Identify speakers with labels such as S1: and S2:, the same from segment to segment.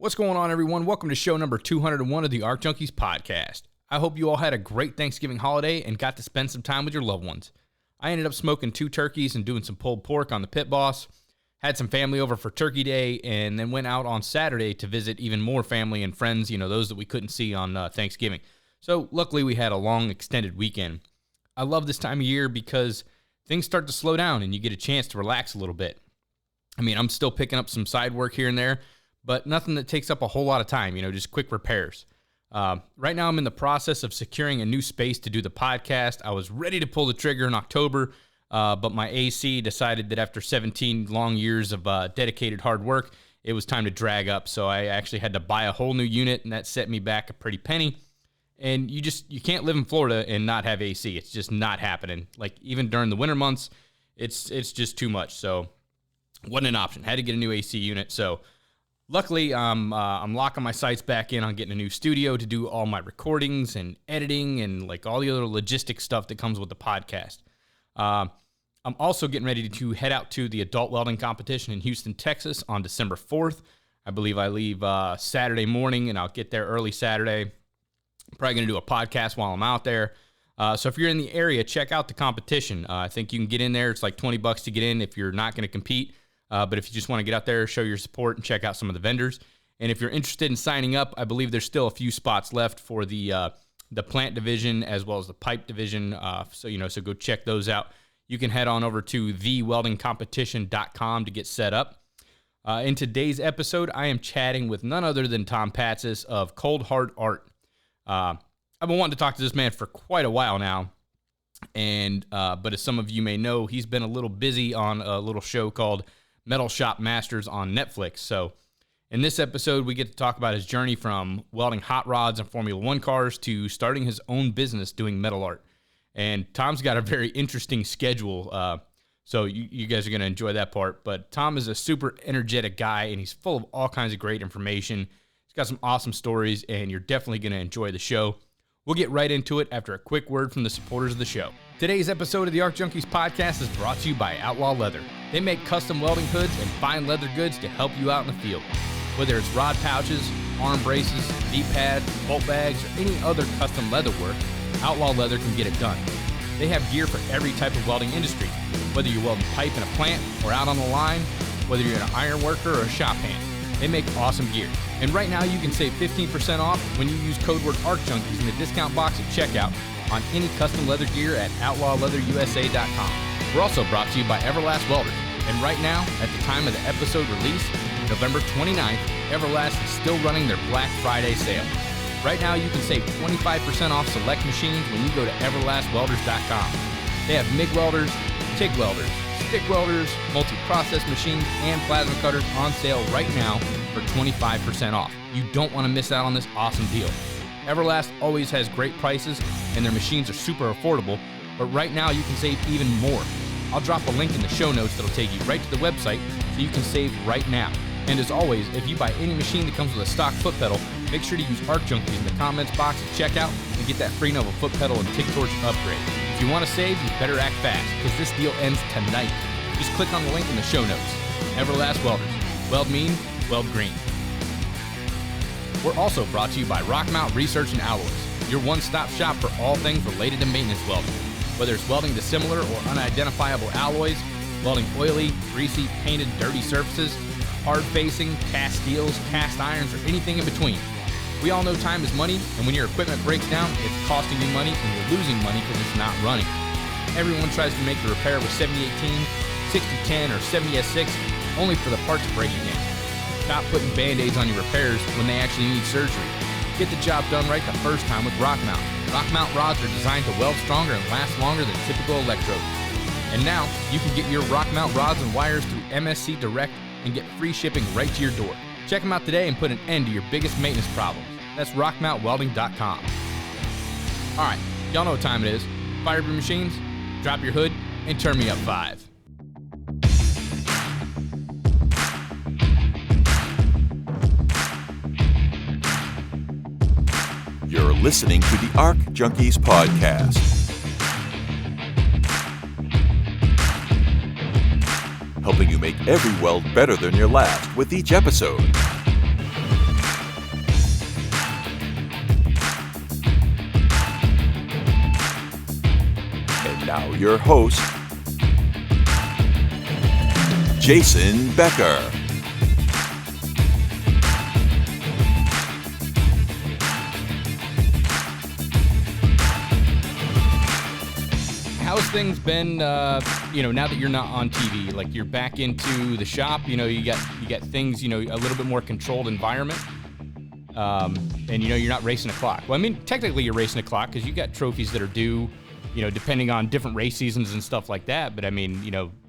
S1: What's going on, everyone? Welcome to show number 201 of the Junkies Podcast. I hope you all had a great Thanksgiving holiday and got to spend some time with your loved ones. I ended up smoking 2 turkeys and doing some pulled pork on the Pit Boss, had some family over for Turkey Day, and then went out on Saturday to visit even more family and friends, those that we couldn't see on Thanksgiving. So luckily we had a long extended weekend. I love this time of year because things start to slow down and you get a chance to relax a little bit. I'm still picking up some side work here and there, but nothing that takes up a whole lot of time, just quick repairs. Right now I'm in the process of securing a new space to do the podcast. I was ready to pull the trigger in October, but my AC decided that after 17 long years of dedicated hard work, it was time to drag up. So I actually had to buy a whole new unit, and that set me back a pretty penny. And you can't live in Florida and not have AC. It's just not happening. Like even during the winter months, it's just too much. So wasn't an option. Had to get a new AC unit. So luckily, I'm locking my sights back in on getting a new studio to do all my recordings and editing and like all the other logistic stuff that comes with the podcast. I'm also getting ready to head out to the adult welding competition in Houston, Texas on December 4th. I believe I leave Saturday morning, and I'll get there early Saturday. I'm probably going to do a podcast while I'm out there. So if you're in the area, check out the competition. I think you can get in there. It's like $20 to get in if you're not going to compete. But if you just want to get out there, show your support, and check out some of the vendors. And if you're interested in signing up, I believe there's still a few spots left for the plant division as well as the pipe division. So go check those out. You can head on over to theweldingcompetition.com to get set up. In today's episode, I am chatting with none other than Tom Patsis of Cold Hard Art. I've been wanting to talk to this man for quite a while now. But as some of you may know, he's been a little busy on a little show called Metal Shop Masters on Netflix. So in this episode, we get to talk about his journey from welding hot rods and Formula One cars to starting his own business doing metal art. And Tom's got a very interesting schedule, so you guys are going to enjoy that part. But Tom is a super energetic guy, and he's full of all kinds of great information. He's got some awesome stories, and you're definitely going to enjoy the show. We'll get right into it after a quick word from the supporters of the show. Today's episode of the Junkies Podcast is brought to you by Outlaw Leather. They make custom welding hoods and fine leather goods to help you out in the field. Whether it's rod pouches, arm braces, knee pads, bolt bags, or any other custom leather work, Outlaw Leather can get it done. They have gear for every type of welding industry. Whether you're welding pipe in a plant or out on the line, whether you're an iron worker or a shop hand, they make awesome gear. And right now you can save 15% off when you use code word ARCJunkies in the discount box at checkout on any custom leather gear at outlawleatherusa.com. We're also brought to you by Everlast Welders. And right now, at the time of the episode release, November 29th, Everlast is still running their Black Friday sale. Right now you can save 25% off select machines when you go to everlastwelders.com. They have MIG welders, TIG welders, stick welders, multi-process machines, and plasma cutters on sale right now for 25% off. You don't want to miss out on this awesome deal. Everlast always has great prices, and their machines are super affordable, but right now you can save even more. I'll drop a link in the show notes that'll take you right to the website so you can save right now. And as always, if you buy any machine that comes with a stock foot pedal, make sure to use Junkies in the comments box at checkout and get that free Nova foot pedal and TIG torch upgrade. If you want to save, you better act fast, because this deal ends tonight. Just click on the link in the show notes. Everlast Welders. Weld mean, weld green. We're also brought to you by Rockmount Research and Alloys, your one-stop shop for all things related to maintenance welding. Whether it's welding dissimilar or unidentifiable alloys, welding oily, greasy, painted, dirty surfaces, hard-facing, cast steels, cast irons, or anything in between. We all know time is money, and when your equipment breaks down, it's costing you money, and you're losing money because it's not running. Everyone tries to make the repair with 7018, 6010, or 70S6, only for the parts breaking in. Stop putting Band-Aids on your repairs when they actually need surgery. Get the job done right the first time with Rockmount. Rockmount rods are designed to weld stronger and last longer than typical electrodes. And now, you can get your Rockmount rods and wires through MSC Direct and get free shipping right to your door. Check them out today and put an end to your biggest maintenance problems. That's rockmountwelding.com. Alright, y'all know what time it is. Fire up your machines, drop your hood, and turn me up 5.
S2: You're listening to the Junkies Podcast. Helping you make every weld better than your last with each episode. now, your host, Jason Becker.
S1: How's things been, now that you're not on TV, like you're back into the shop, you got things, a little bit more controlled environment, and, you're not racing a clock. Well, I mean, technically you're racing a clock because you got trophies that are due, depending on different race seasons and stuff like that. But I mean,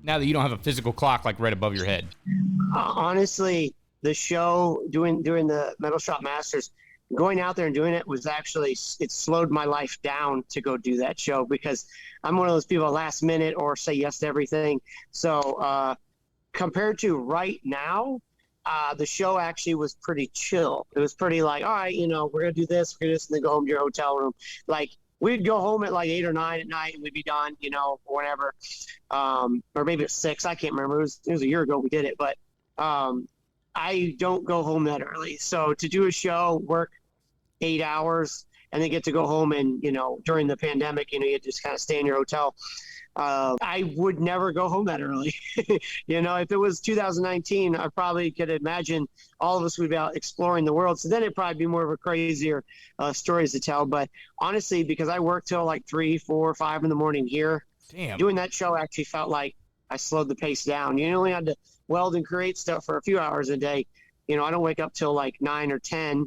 S1: now that you don't have a physical clock, like right above your head.
S3: Honestly, the show doing the Metal Shop Masters, going out there and doing it was actually, it slowed my life down to go do that show because I'm one of those people last minute or say yes to everything. So compared to right now, the show actually was pretty chill. It was pretty like, all right, we're going to do this, and then go home to your hotel room. Like we'd go home at like 8 or 9 at night and we'd be done, or whatever. Or maybe at 6, I can't remember. It was a year ago we did it, but I don't go home that early. So to do a show, work 8 hours, and then get to go home and, during the pandemic, you just kind of stay in your hotel. I would never go home that early. If it was 2019, I probably could imagine all of us would be out exploring the world. So then it'd probably be more of a crazier stories to tell. But honestly, because I work till like 3, 4, 5 in the morning here, doing that show actually felt like I slowed the pace down. You only had to weld and create stuff for a few hours a day. I don't wake up till like 9 or 10.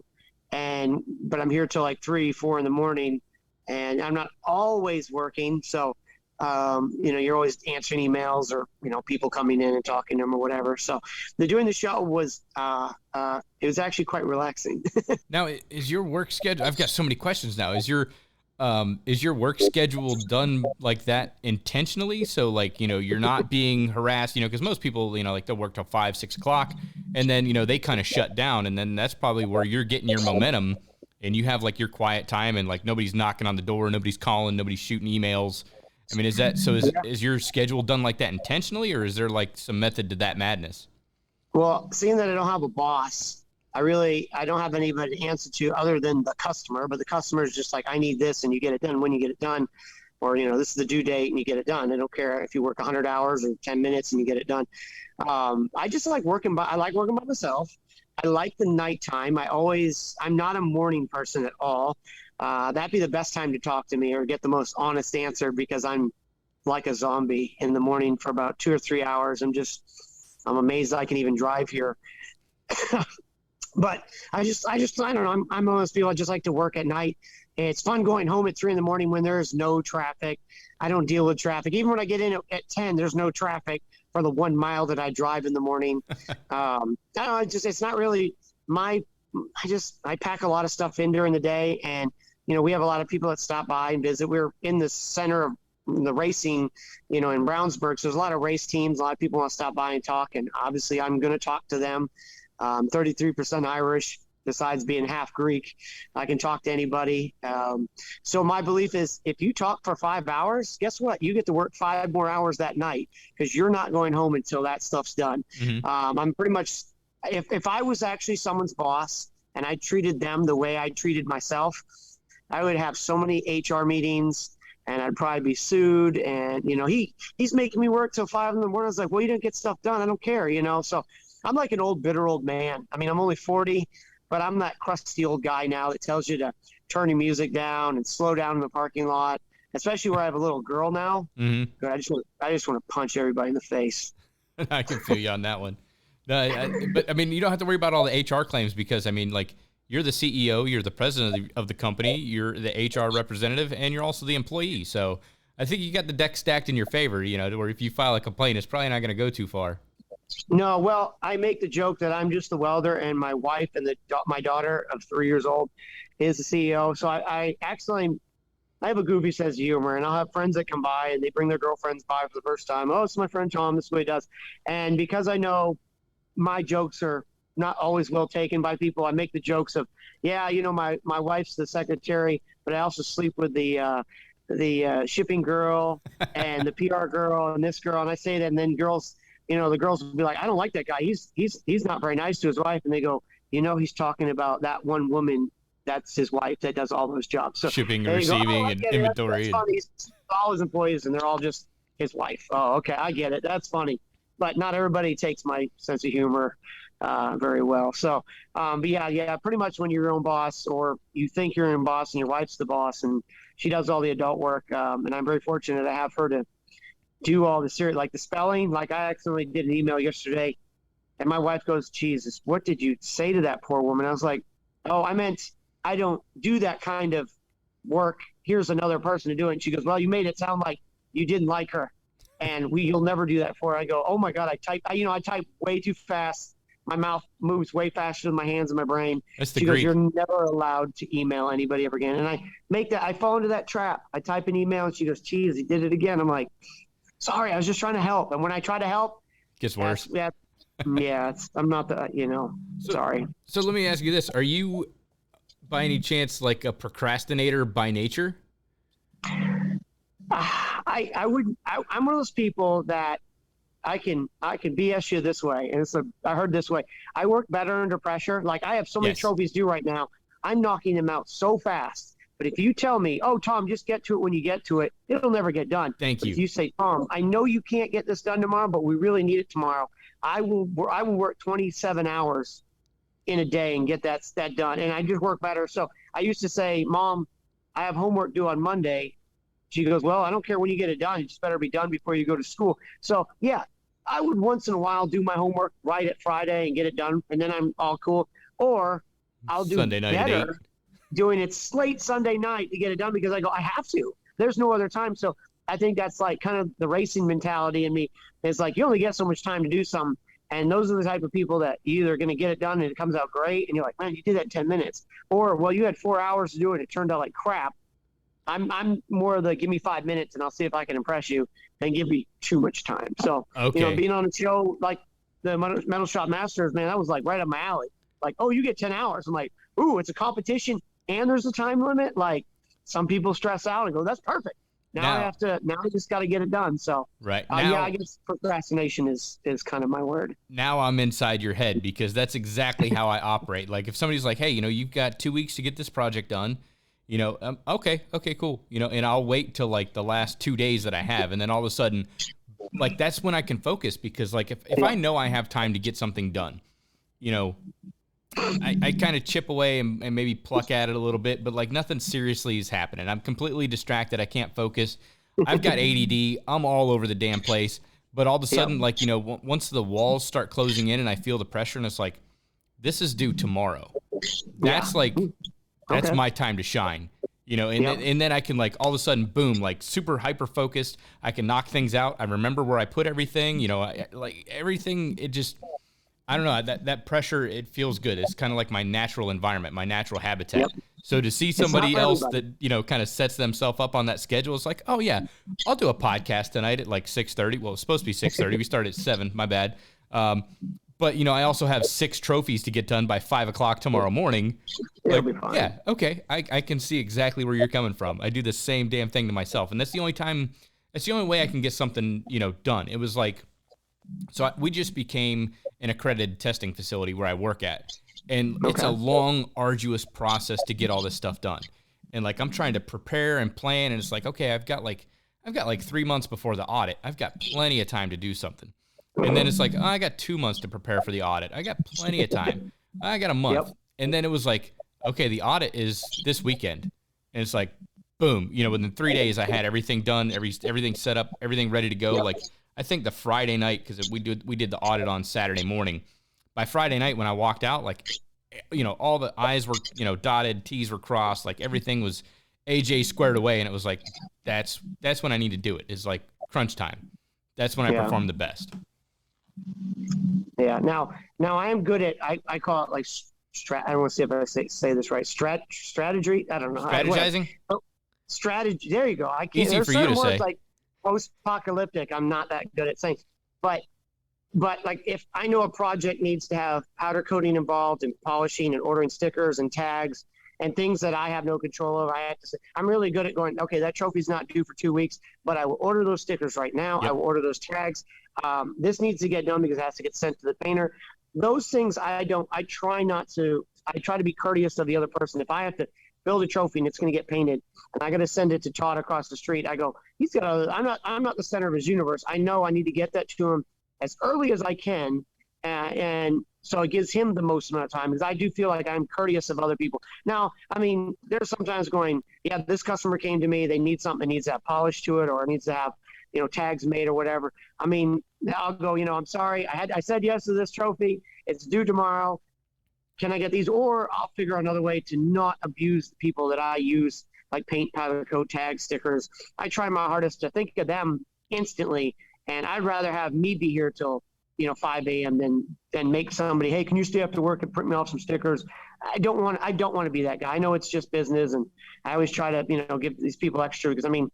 S3: But I'm here till like 3, 4 in the morning, and I'm not always working. So, you're always answering emails or, people coming in and talking to them or whatever. So doing the show was, it was actually quite relaxing.
S1: Now, is your work schedule, I've got so many questions now. Is your work schedule done like that intentionally? So like, you're not being harassed, because most people, like they'll work till 5, 6 o'clock and then, they kind of shut down. And then that's probably where you're getting your momentum and you have like your quiet time and like nobody's knocking on the door, nobody's calling, nobody's shooting emails. I mean, is your schedule done like that intentionally, or is there like some method to that madness?
S3: Well, seeing that I don't have a boss, I don't have anybody to answer to other than the customer, but the customer is just like, I need this and you get it done when you get it done. Or, this is the due date and you get it done. I don't care if you work 100 hours or 10 minutes and you get it done. I just like working by myself. I like the nighttime. I'm not a morning person at all. That'd be the best time to talk to me or get the most honest answer because I'm like a zombie in the morning for about 2 or 3 hours. I'm amazed I can even drive here. But I don't know. I'm one of those people. I just like to work at night. It's fun going home at 3 in the morning when there's no traffic. I don't deal with traffic. Even when I get in at 10, there's no traffic for the 1 mile that I drive in the morning. I don't know. It's not really I pack a lot of stuff in during the day, and we have a lot of people that stop by and visit. We're in the center of the racing, in Brownsburg. So there's a lot of race teams. A lot of people want to stop by and talk, and obviously I'm going to talk to them. 33% Irish, besides being half Greek. I can talk to anybody. So my belief is if you talk for 5 hours, guess what? You get to work 5 more hours that night because you're not going home until that stuff's done. Mm-hmm. I'm pretty much, if I was actually someone's boss and I treated them the way I treated myself, I would have so many HR meetings and I'd probably be sued. And, he's making me work till 5 in the morning. I was like, well, you didn't get stuff done. I don't care, So I'm like an old, bitter old man. I mean, I'm only 40, but I'm that crusty old guy now that tells you to turn your music down and slow down in the parking lot, especially where I have a little girl now. Mm-hmm. I just want to punch everybody in the face.
S1: I can feel you on that one. But I mean, you don't have to worry about all the HR claims because, I mean, like, you're the CEO, you're the president of the company, you're the HR representative, and you're also the employee. So I think you got the deck stacked in your favor, where if you file a complaint, it's probably not going to go too far.
S3: No, well, I make the joke that I'm just the welder and my wife and my daughter of 3 years old is the CEO. So I have a goofy sense of humor, and I'll have friends that come by and they bring their girlfriends by for the first time. Oh, it's my friend Tom. This is what he does. And because I know my jokes are not always well taken by people, I make the jokes of, my wife's the secretary, but I also sleep with the shipping girl and the PR girl and this girl. And I say that, and then girls, the girls will be like, I don't like that guy. He's not very nice to his wife. And they go, he's talking about that one woman that's his wife that does all those jobs. So
S1: shipping,
S3: there you go.
S1: receiving,
S3: I
S1: and
S3: get it.
S1: inventory.
S3: That's funny. He's all his employees, and they're all just his wife. Oh, okay, I get it. That's funny. But not everybody takes my sense of humor very well. So, but yeah, pretty much when you're your own boss, or you think you're your own boss and your wife's the boss and she does all the adult work. And I'm very fortunate to have her to do all the serious, like the spelling. Like I accidentally did an email yesterday and my wife goes, Jesus, what did you say to that poor woman? I was like, oh, I meant I don't do that kind of work. Here's another person to do it. And she goes, well, you made it sound like you didn't like her. And you'll never do that for her. I go, oh my God, I type way too fast. My mouth moves way faster than my hands and my brain.
S1: That's the
S3: She
S1: Greek.
S3: goes, you're never allowed to email anybody ever again. And I fall into that trap. I type an email and she goes, geez, he did it again. I'm like, sorry, I was just trying to help. And when I try to help,
S1: It gets worse.
S3: I'm not sorry.
S1: So let me ask you this. Are you by any chance like a procrastinator by nature?
S3: I'm one of those people that I can BS you this way, and I heard this way. I work better under pressure. Like I have so many trophies due right now. I'm knocking them out so fast. But if you tell me, oh Tom, just get to it when you get to it, it'll never get done.
S1: Thank you.
S3: If you say, Tom, I know you can't get this done tomorrow, but we really need it tomorrow, I will work 27 hours in a day and get that done, and I just work better. So I used to say, Mom, I have homework due on Monday. She goes, well, I don't care when you get it done. You just better be done before you go to school. So, yeah, I would once in a while do my homework right at Friday and get it done, and then I'm all cool. Or I'll do
S1: Sunday night
S3: better doing it late Sunday night to get it done because I go, I have to. There's no other time. So I think that's like kind of the racing mentality in me. It's like you only get so much time to do something. And those are the type of people that you're either going to get it done and it comes out great, and you're like, man, you did that in 10 minutes. Or, well, you had 4 hours to do it and it turned out like crap. I'm more of the give me 5 minutes and I'll see if I can impress you than give me too much time. So, being on a show like the Metal Shop Masters, man, that was like right up my alley. Like, oh, you get 10 hours. I'm like, ooh, it's a competition and there's a time limit. Like some people stress out and go, that's perfect. Now I just got to get it done. So,
S1: right.
S3: I guess procrastination is kind of my word.
S1: Now I'm inside your head because that's exactly how I operate. Like if somebody's like, hey, you've got 2 weeks to get this project done. Okay, cool. And I'll wait till like the last 2 days that I have. And then all of a sudden, like, that's when I can focus because like, if I know I have time to get something done, I kind of chip away and maybe pluck at it a little bit, but like nothing seriously is happening. I'm completely distracted. I can't focus. I've got ADD. I'm all over the damn place. But all of a sudden, like, once the walls start closing in and I feel the pressure and it's like, this is due tomorrow. That's that's my time to shine, and then I can like all of a sudden, boom, like super hyper focused. I can knock things out. I remember where I put everything, like everything. It just, I don't know, that pressure, it feels good. It's kind of like my natural environment, my natural habitat. Yep. So to see somebody else that, kind of sets themselves up on that schedule, it's like, oh yeah, I'll do a podcast tonight at like 6:30. Well, it's supposed to be 6:30. We start at 7, my bad. But, I also have 6 trophies to get done by 5 o'clock tomorrow morning. Like, yeah, okay. I can see exactly where you're coming from. I do the same damn thing to myself. And that's the only way I can get something, done. It was like, we just became an accredited testing facility where I work at. And it's a long, arduous process to get all this stuff done. And like, I'm trying to prepare and plan. And it's like, okay, I've got like 3 months before the audit. I've got plenty of time to do something. And then it's like, I got 2 months to prepare for the audit. I got plenty of time. I got a month. Yep. And then it was like, okay, the audit is this weekend. And it's like, boom, within 3 days I had everything done, everything set up, everything ready to go. Yep. Like I think the Friday night, because we did the audit on Saturday morning. By Friday night when I walked out, like, all the I's were, dotted, T's were crossed, like everything was AJ squared away. And it was like, that's when I need to do it. It's like crunch time. That's when I perform the best.
S3: Yeah. Now I am good at, I call it like I don't want to see if I say this right. Strategy. I don't know.
S1: Strategizing.
S3: Strategy. There you go. I can't.
S1: Easy for you to say.
S3: Like post-apocalyptic. I'm not that good at saying, but like if I know a project needs to have powder coating involved and polishing and ordering stickers and tags and things that I have no control of, I have to say, I'm really good at going, okay, that trophy's not due for 2 weeks, but I will order those stickers right now. Yep. I will order those tags. This needs to get done because it has to get sent to the painter. Those things I try not to I try to be courteous of the other person. If I have to build a trophy and it's going to get painted and I got to send it to Todd across the street, I go, I'm not the center of his universe. I know I need to get that to him as early as I can. And so it gives him the most amount of time, because I do feel like I'm courteous of other people. Now, I mean, there's sometimes going, yeah, this customer came to me, they need something, it needs to have polish to it, or it needs to have, tags made or whatever. I mean, I'll go, I'm sorry, I said yes to this trophy, it's due tomorrow. Can I get these? Or I'll figure out another way to not abuse the people that I use, like paint, powder coat, tags, stickers. I try my hardest to think of them instantly, and I'd rather have me be here till 5 a.m. than make somebody, hey, can you stay up to work and print me off some stickers? I don't want to be that guy. I know it's just business, and I always try to give these people extra, because I mean,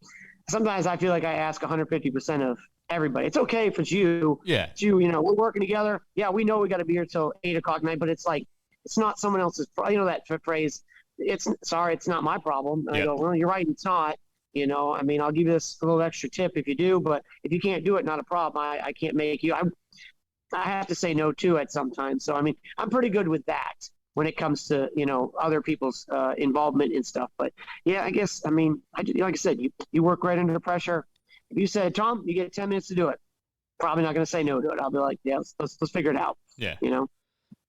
S3: sometimes I feel like I ask 150% of everybody. It's okay if it's you.
S1: Yeah.
S3: It's you. We're working together. Yeah, we know we got to be here till 8 o'clock at night, but it's like, it's not someone else's. That phrase. It's not my problem. And I go, well, you're right. It's not. I mean, I'll give you this a little extra tip if you do, but if you can't do it, not a problem. I can't make you. I have to say no to it sometimes. So, I mean, I'm pretty good with that when it comes to, other people's involvement and stuff. But yeah, I guess, I mean, like I said, you work right under pressure. If you said, Tom, you get 10 minutes to do it, probably not going to say no to it. I'll be like, yeah, let's figure it out.
S1: Yeah.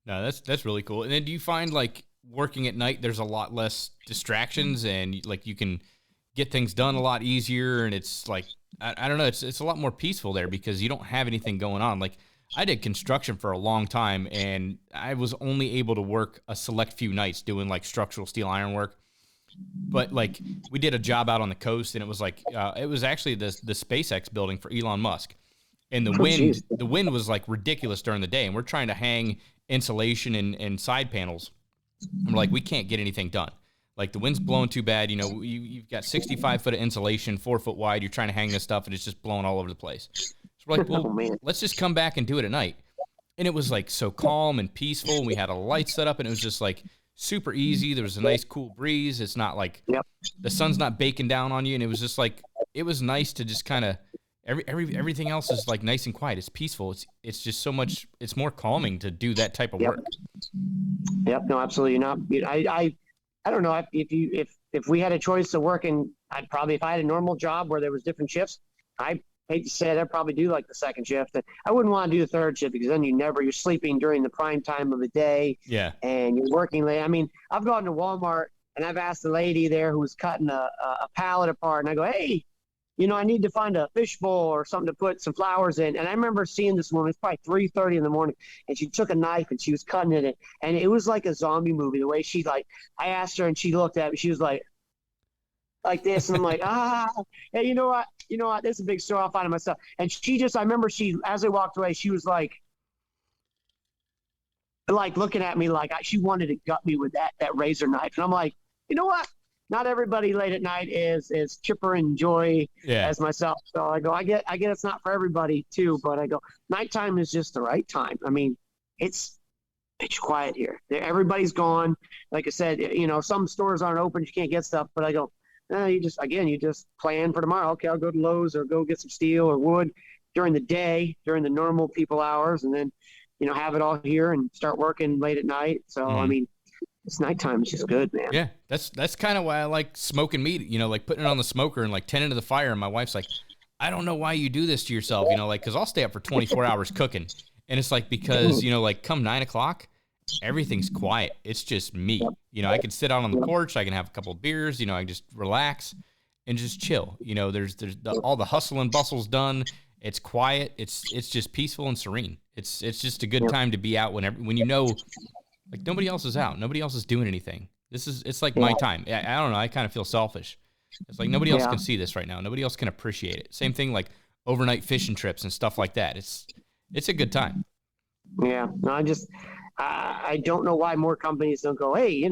S1: No, that's really cool. And then do you find, like, working at night, there's a lot less distractions, and like you can get things done a lot easier, and it's like, I don't know, it's a lot more peaceful there because you don't have anything going on. Like, I did construction for a long time, and I was only able to work a select few nights doing like structural steel iron work. But like, we did a job out on the coast, and it was like, it was actually the SpaceX building for Elon Musk. And the wind was like ridiculous during the day, and we're trying to hang insulation and side panels. And we're like, we can't get anything done. Like, the wind's blowing too bad. You've got 65 foot of insulation, 4 foot wide. You're trying to hang this stuff, and it's just blowing all over the place. So we're like, well, let's just come back and do it at night. And it was like so calm and peaceful. And we had a light set up, and it was just like super easy. There was a nice cool breeze. It's not like the sun's not baking down on you. And it was just like, it was nice to just kind of, everything else is like nice and quiet. It's peaceful. It's just so much, it's more calming to do that type of work.
S3: Yep. No, absolutely not. I don't know if we had a choice of working, I'd probably, if I had a normal job where there was different shifts, I hate to say it, I'd probably do like the second shift. I wouldn't want to do the third shift, because then you're sleeping during the prime time of the day. Yeah. And you're working late. I mean, I've gone to Walmart and I've asked the lady there who was cutting a pallet apart, and I go, hey, I need to find a fish bowl or something to put some flowers in. And I remember seeing this woman, it's probably 3:30 in the morning, and she took a knife and she was cutting it. And it was like a zombie movie, the way she, like, I asked her and she looked at me, she was like this. And I'm like, hey, you know what? This is a big story. I'll find it myself. And I remember as I walked away, she was like looking at me like she wanted to gut me with that razor knife. And I'm like, you know what? Not everybody late at night is chipper and joy as myself. So I go, I get it's not for everybody too, but I go, nighttime is just the right time. I mean, it's pitch quiet here. Everybody's gone. Like I said, some stores aren't open. You can't get stuff, but I go, you just plan for tomorrow. Okay, I'll go to Lowe's or go get some steel or wood during the day, during the normal people hours, and then, have it all here and start working late at night. So, I mean, it's nighttime. It's just good, man.
S1: Yeah, that's kind of why I like smoking meat, like putting it on the smoker and like tending to the fire. And my wife's like, I don't know why you do this to yourself, because I'll stay up for 24 hours cooking. And it's like, because, like come 9 o'clock, everything's quiet. It's just me. I can sit out on the porch. I can have a couple of beers. I can just relax and just chill. There's all the hustle and bustle's done. It's quiet. It's just peaceful and serene. It's just a good time to be out when like nobody else is out. Nobody else is doing anything. It's like my time. I don't know. I kind of feel selfish. It's like nobody else can see this right now. Nobody else can appreciate it. Same thing like overnight fishing trips and stuff like that. It's a good time.
S3: Yeah. No, I don't know why more companies don't go, hey,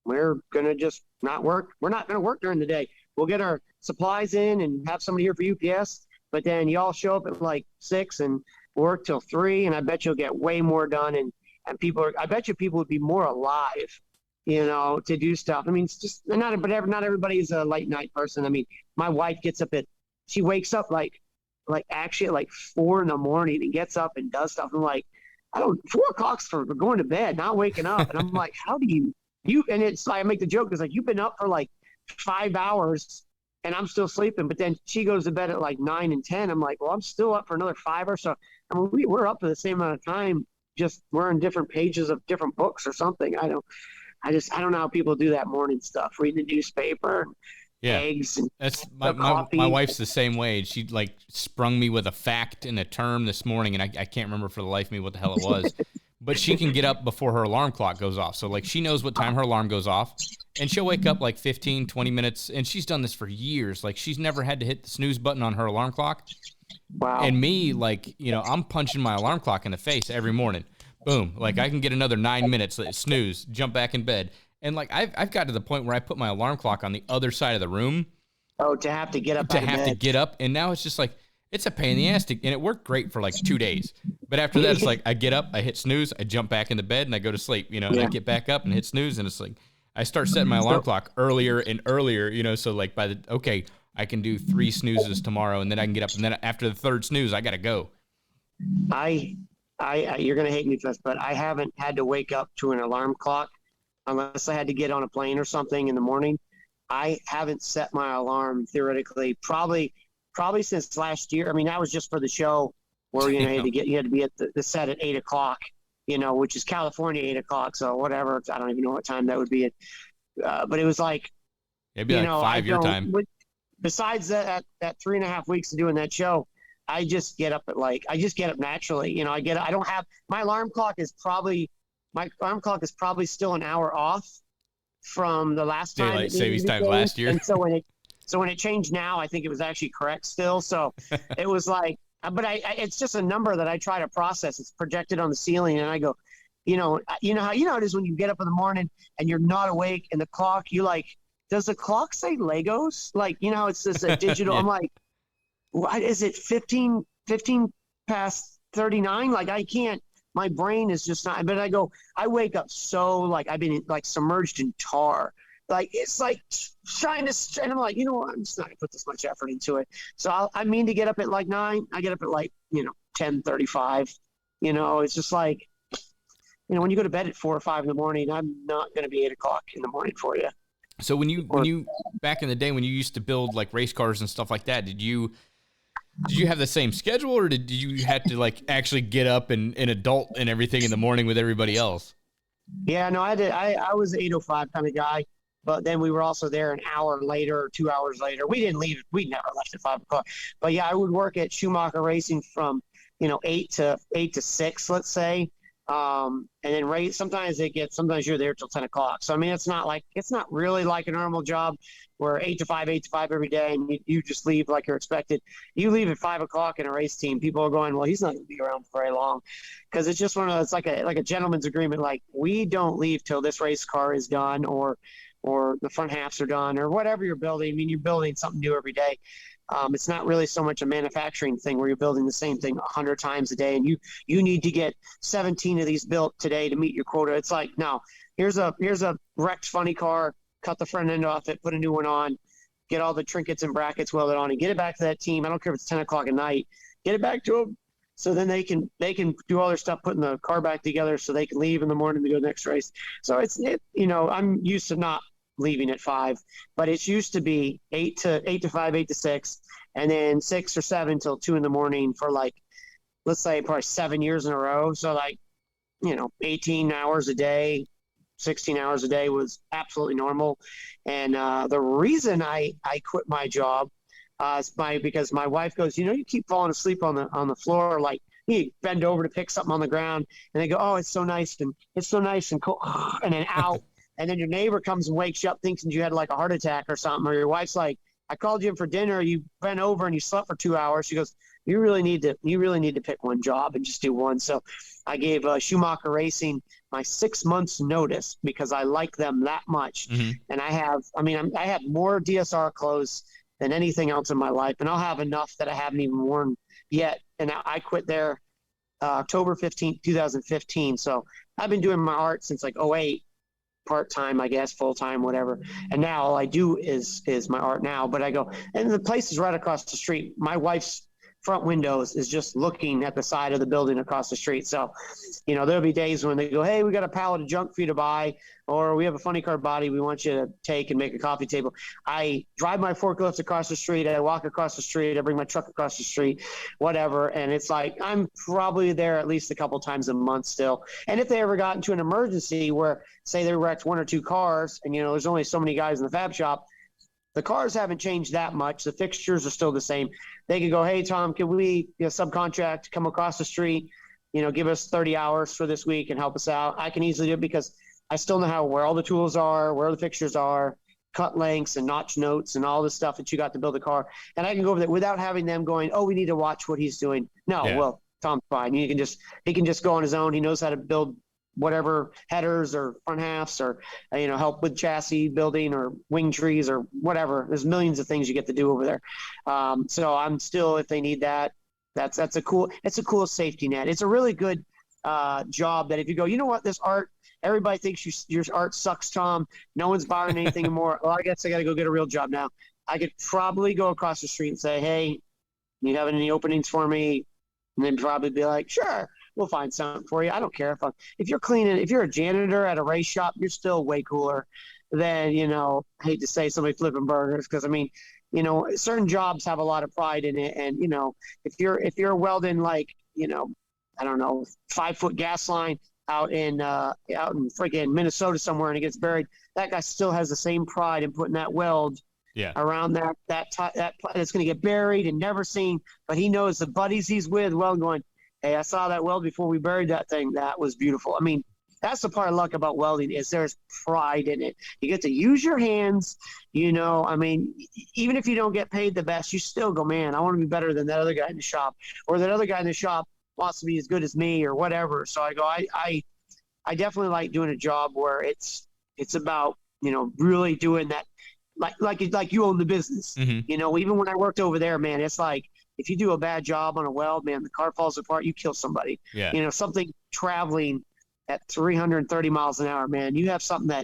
S3: we're going to just not work. We're not going to work during the day. We'll get our supplies in and have somebody here for UPS. But then you all show up at like 6 and work till 3. And I bet you'll get way more done. And I bet you people would be more alive, to do stuff. I mean, it's just not everybody is a late night person. I mean, my wife she wakes up like actually at like 4 in the morning and gets up and does stuff. I'm like, 4 o'clock's for going to bed, not waking up. And I'm like, how do you, and it's like, I make the joke, it's like, you've been up for like 5 hours and I'm still sleeping. But then she goes to bed at like 9 and 10. I'm like, well, I'm still up for another 5 or so. I mean, we're up for the same amount of time, just we're in different pages of different books or something. I don't know how people do that morning stuff, reading the newspaper, eggs. And
S1: that's my wife's the same way. She like sprung me with a fact and a term this morning, and I can't remember for the life of me what the hell it was. But she can get up before her alarm clock goes off. So like she knows what time her alarm goes off, and she'll wake up like 15, 20 minutes. And she's done this for years. Like she's never had to hit the snooze button on her alarm clock.
S3: Wow.
S1: And me, like, you know, I'm punching my alarm clock in the face every morning. Boom. Like I can get another 9 minutes, snooze, jump back in bed. And like I've got to the point where I put my alarm clock on the other side of the room.
S3: Oh, to have to get up.
S1: To get up. And now it's just like, it's a pain in the ass and it worked great for like 2 days. But after that, it's like I get up, I hit snooze, I jump back into bed and I go to sleep, you know, and I get back up and hit snooze. And it's like, I start setting my alarm clock earlier and earlier, you know, so like I can do 3 snoozes tomorrow and then I can get up. And then after the 3rd snooze, I got to go.
S3: You're going to hate me for this, but I haven't had to wake up to an alarm clock unless I had to get on a plane or something in the morning. I haven't set my alarm theoretically, probably since last year. I mean, that was just for the show where, you know, you had to be at the set at 8 o'clock, you know, which is California 8 o'clock. So whatever, I don't even know what time that would be. But it was like,
S1: it'd be like 5 your time.
S3: Besides that 3.5 weeks of doing that show, I just get up naturally. You know, I don't have, my alarm clock is probably still an hour off from the last time.
S1: Daylight savings time last year.
S3: And so when it changed now, I think it was actually correct still. So it was like, but it's just a number that I try to process. It's projected on the ceiling. And I go, you know how it is when you get up in the morning and you're not awake and the clock, you like, does the clock say Legos? Like, you know, it's just a digital. I'm like, what is it? 15 past 39? Like I can't, my brain is just not, but I wake up so like I've been like submerged in tar. Like it's like trying to, and I'm like, you know what? I'm just not gonna put this much effort into it. So I mean to get up at like 9. I get up at like, 10:35. You know, it's just like, when you go to bed at 4 or 5 in the morning, I'm not gonna be 8 o'clock in the morning for you.
S1: So when you back in the day when you used to build like race cars and stuff like that, did you have the same schedule, or did you have to like actually get up and adult and everything in the morning with everybody else?
S3: Yeah, no, I did. I was an 8:05 kind of guy, but then we were also there an hour later or 2 hours later. We didn't leave. We never left at 5 o'clock. But yeah, I would work at Schumacher Racing from 8 to 6, let's say. And then race. Sometimes you're there till 10 o'clock. So I mean, it's not really like a normal job where 8 to 5 every day, and you just leave like you're expected. You leave at 5 o'clock in a race team. People are going, well, he's not going to be around for very long, because it's just one of those, like a gentleman's agreement. Like, we don't leave till this race car is done, or the front halves are done, or whatever you're building. I mean, you're building something new every day. It's not really so much a manufacturing thing where you're building the same thing 100 times a day, and you need to get 17 of these built today to meet your quota. It's like, no, here's a wrecked funny car, cut the front end off it, put a new one on, get all the trinkets and brackets welded on, and get it back to that team. I don't care if it's 10 o'clock at night. Get it back to them, so then they can do all their stuff, putting the car back together, so they can leave in the morning to go to the next race. So I'm used to not leaving at 5, but it's used to be 8 to 5, 8 to 6, and then 6 or 7 till 2 in the morning for like, let's say probably 7 years in a row. So like, 18 hours a day, 16 hours a day was absolutely normal. And the reason I quit my job is because my wife goes, you keep falling asleep on the floor, like you bend over to pick something on the ground, and they go, oh, it's so nice and cool, and then out. And then your neighbor comes and wakes you up thinking you had like a heart attack or something, or your wife's like, I called you in for dinner, you bent over and you slept for 2 hours. She goes, you really need to pick one job and just do one. So I gave Schumacher Racing my 6 months notice because I like them that much. Mm-hmm. And I have more DSR clothes than anything else in my life, and I'll have enough that I haven't even worn yet. And I quit there October 15th, 2015. So I've been doing my art since like 2008. Part-time, I guess, full-time, whatever. And now all I do is my art now. But I go, and the place is right across the street. My wife's front windows is just looking at the side of the building across the street. So, there'll be days when they go, hey, we got a pallet of junk for you to buy, or we have a funny car body we want you to take and make a coffee table. I drive my forklift across the street. I walk across the street. I bring my truck across the street, whatever. And it's like, I'm probably there at least a couple times a month still. And if they ever got into an emergency where, say, they wrecked 1 or 2 cars and, there's only so many guys in the fab shop, the cars haven't changed that much. The fixtures are still the same. They could go, hey, Tom, can we subcontract, come across the street, give us 30 hours for this week and help us out? I can easily do it because I still know where all the tools are, where the fixtures are, cut lengths and notch notes and all the stuff that you got to build a car. And I can go over there without having them going, oh, we need to watch what he's doing. No, well, Tom's fine. He can just go on his own. He knows how to build whatever headers or front halves or, help with chassis building or wing trees or whatever. There's millions of things you get to do over there. So I'm still, if they need that, it's a cool safety net. It's a really good job that if you go, you know what, this art, everybody thinks your art sucks, Tom. No one's buying anything anymore. Well, I guess I got to go get a real job now. I could probably go across the street and say, hey, you have any openings for me? And they'd probably be like, sure. We'll find something for you. I don't care if you're cleaning, if you're a janitor at a race shop, you're still way cooler than, I hate to say somebody flipping burgers. Cause certain jobs have a lot of pride in it. And, if you're welding like, I don't know, 5-foot gas line out in freaking Minnesota somewhere and it gets buried, that guy still has the same pride in putting that weld around that it's going to get buried and never seen, but he knows the buddies he's with well going, hey, I saw that weld before we buried that thing. That was beautiful. I mean, that's the part I like about welding is there's pride in it. You get to use your hands, I mean, even if you don't get paid the best, you still go, man, I want to be better than that other guy in the shop, or that other guy in the shop wants to be as good as me or whatever. So I go, I definitely like doing a job where it's about, really doing that. Like you own the business, even when I worked over there, man, it's like, if you do a bad job on a weld, man, the car falls apart, you kill somebody. Yeah. Something traveling at 330 miles an hour, man, you have something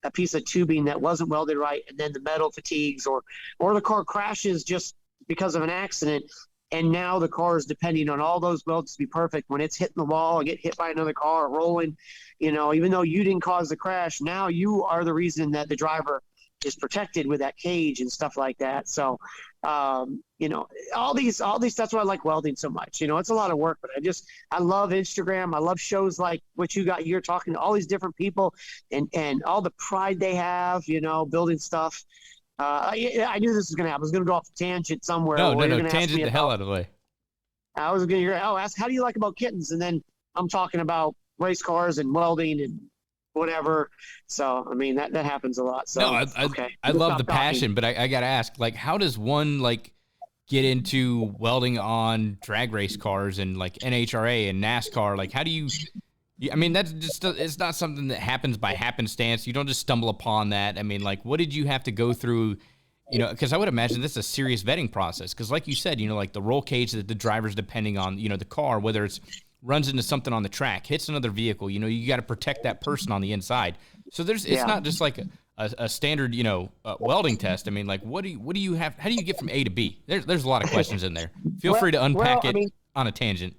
S3: a piece of tubing that wasn't welded right, and then the metal fatigues or the car crashes just because of an accident. And now the car is depending on all those welds to be perfect. When it's hitting the wall or get hit by another car or rolling, even though you didn't cause the crash, now you are the reason that the driver is protected with that cage and stuff like that. So, all these, that's why I like welding so much. It's a lot of work, but I love Instagram. I love shows like what you're talking to all these different people and all the pride they have, building stuff. I knew this was going to happen. I was going to go off a tangent somewhere.
S1: No, tangent the hell out of the way.
S3: I was going to ask, how do you like about kittens? And then I'm talking about race cars and welding and whatever. So, I mean, that happens a lot. So,
S1: no, I love the passion, but I got to ask, like, how does one, like, get into welding on drag race cars and, like, NHRA and NASCAR? Like, how do you, I mean, that's just, it's not something that happens by happenstance. You don't just stumble upon that. I mean, like, what did you have to go through, because I would imagine this is a serious vetting process. Because like you said, like the roll cage that the driver's depending on, the car, whether it's runs into something on the track, hits another vehicle, you got to protect that person on the inside. So it's not just like a standard, welding test. I mean, like, what do you have? How do you get from A to B? There's a lot of questions in there. Feel free to unpack it on a tangent.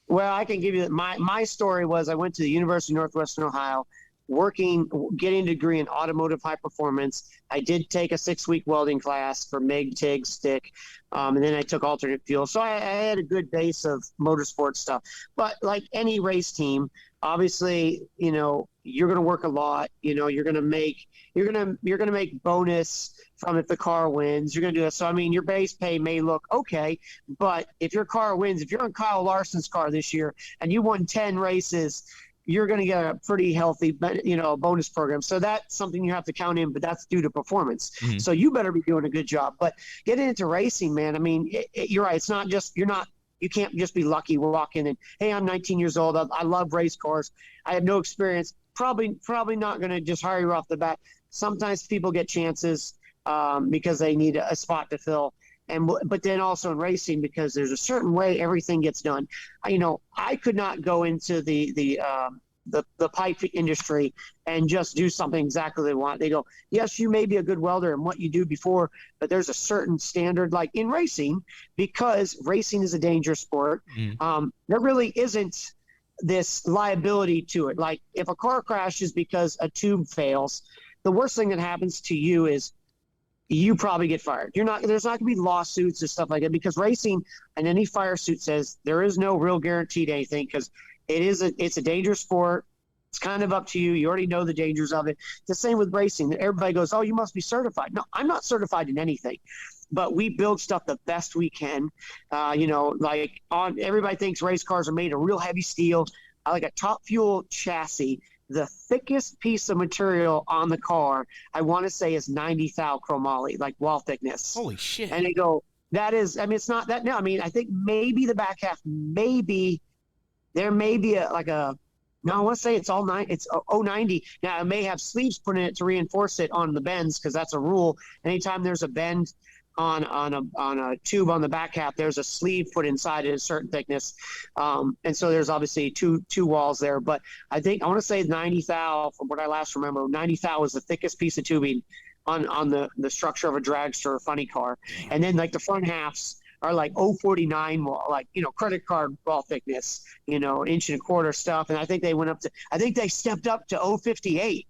S3: Well, I can give you my story was I went to the University of Northwestern Ohio, getting a degree in automotive high performance. I did take a 6-week welding class for MIG, TIG, stick, and then I took alternate fuel. So I had a good base of motorsport stuff. But like any race team, obviously, you're going to work a lot. You're going to make bonus from if the car wins. You're going to do that. So I mean, your base pay may look okay, but if your car wins, if you're on Kyle Larson's car this year and you won 10 races, you're going to get a pretty healthy, bonus program. So that's something you have to count in, but that's due to performance. Mm-hmm. So you better be doing a good job. But getting into racing, man, I mean, you're right. It's not just, you can't just be lucky. We'll walk in and, hey, I'm 19 years old. I love race cars. I have no experience. Probably not going to just hire you off the bat. Sometimes people get chances because they need a spot to fill. But then also in racing, because there's a certain way everything gets done. I could not go into the the pipe industry and just do something exactly they want. They go, yes, you may be a good welder in what you do before, but there's a certain standard, like in racing, because racing is a dangerous sport. There really isn't this liability to it. Like if a car crashes because a tube fails, the worst thing that happens to you is you probably get fired. There's not gonna be lawsuits and stuff like that, because racing and any fire suit says there is no real guaranteed anything, because it's a dangerous sport. It's kind of up to you. You already know the dangers of it. It's the same with racing. Everybody goes, oh, you must be certified. No, I'm not certified in anything, but we build stuff the best we can. Everybody thinks race cars are made of real heavy steel. I like a Top Fuel chassis. The thickest piece of material on the car, I want to say, is 90 thou chromoly, like wall thickness.
S1: Holy shit.
S3: And they go, it's not that. No, I mean, I think maybe the back half, there may be I want to say it's 090. Now, it may have sleeves put in it to reinforce it on the bends, because that's a rule. Anytime there's a bend on a tube on the back half, there's a sleeve put inside at a certain thickness. And so there's obviously two walls there. But I want to say 90 thou, from what I last remember, 90 thou is the thickest piece of tubing on the structure of a dragster or funny car. And then like the front halves are like 049 wall, like, credit card wall thickness, inch and a quarter stuff. And I think they stepped up to 058,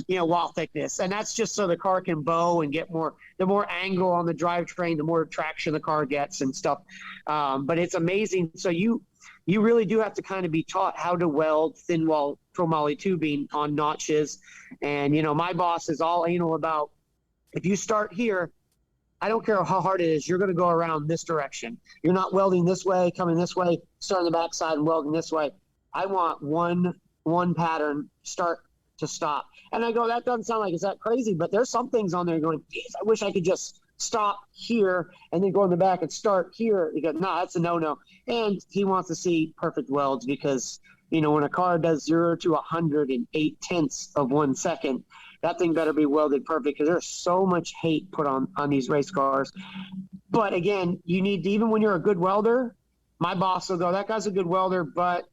S3: wall thickness. And that's just so the car can bow and get the more angle on the drivetrain, the more traction the car gets and stuff. But it's amazing. So you really do have to kind of be taught how to weld thin wall chromoly tubing on notches. And, my boss is all anal about, if you start here, I don't care how hard it is, you're going to go around this direction. You're not welding this way, coming this way, starting the backside and welding this way. I want one pattern, start to stop. And I go, that doesn't sound like it's that crazy, but there's some things on there going, geez, I wish I could just stop here and then go in the back and start here. He goes, no, that's a no-no. And he wants to see perfect welds, because, when a car does 0 to 100 in 0.8 of 1 second, that thing better be welded perfect, because there's so much hate put on these race cars. But again, you need to, even when you're a good welder, my boss will go, that guy's a good welder, but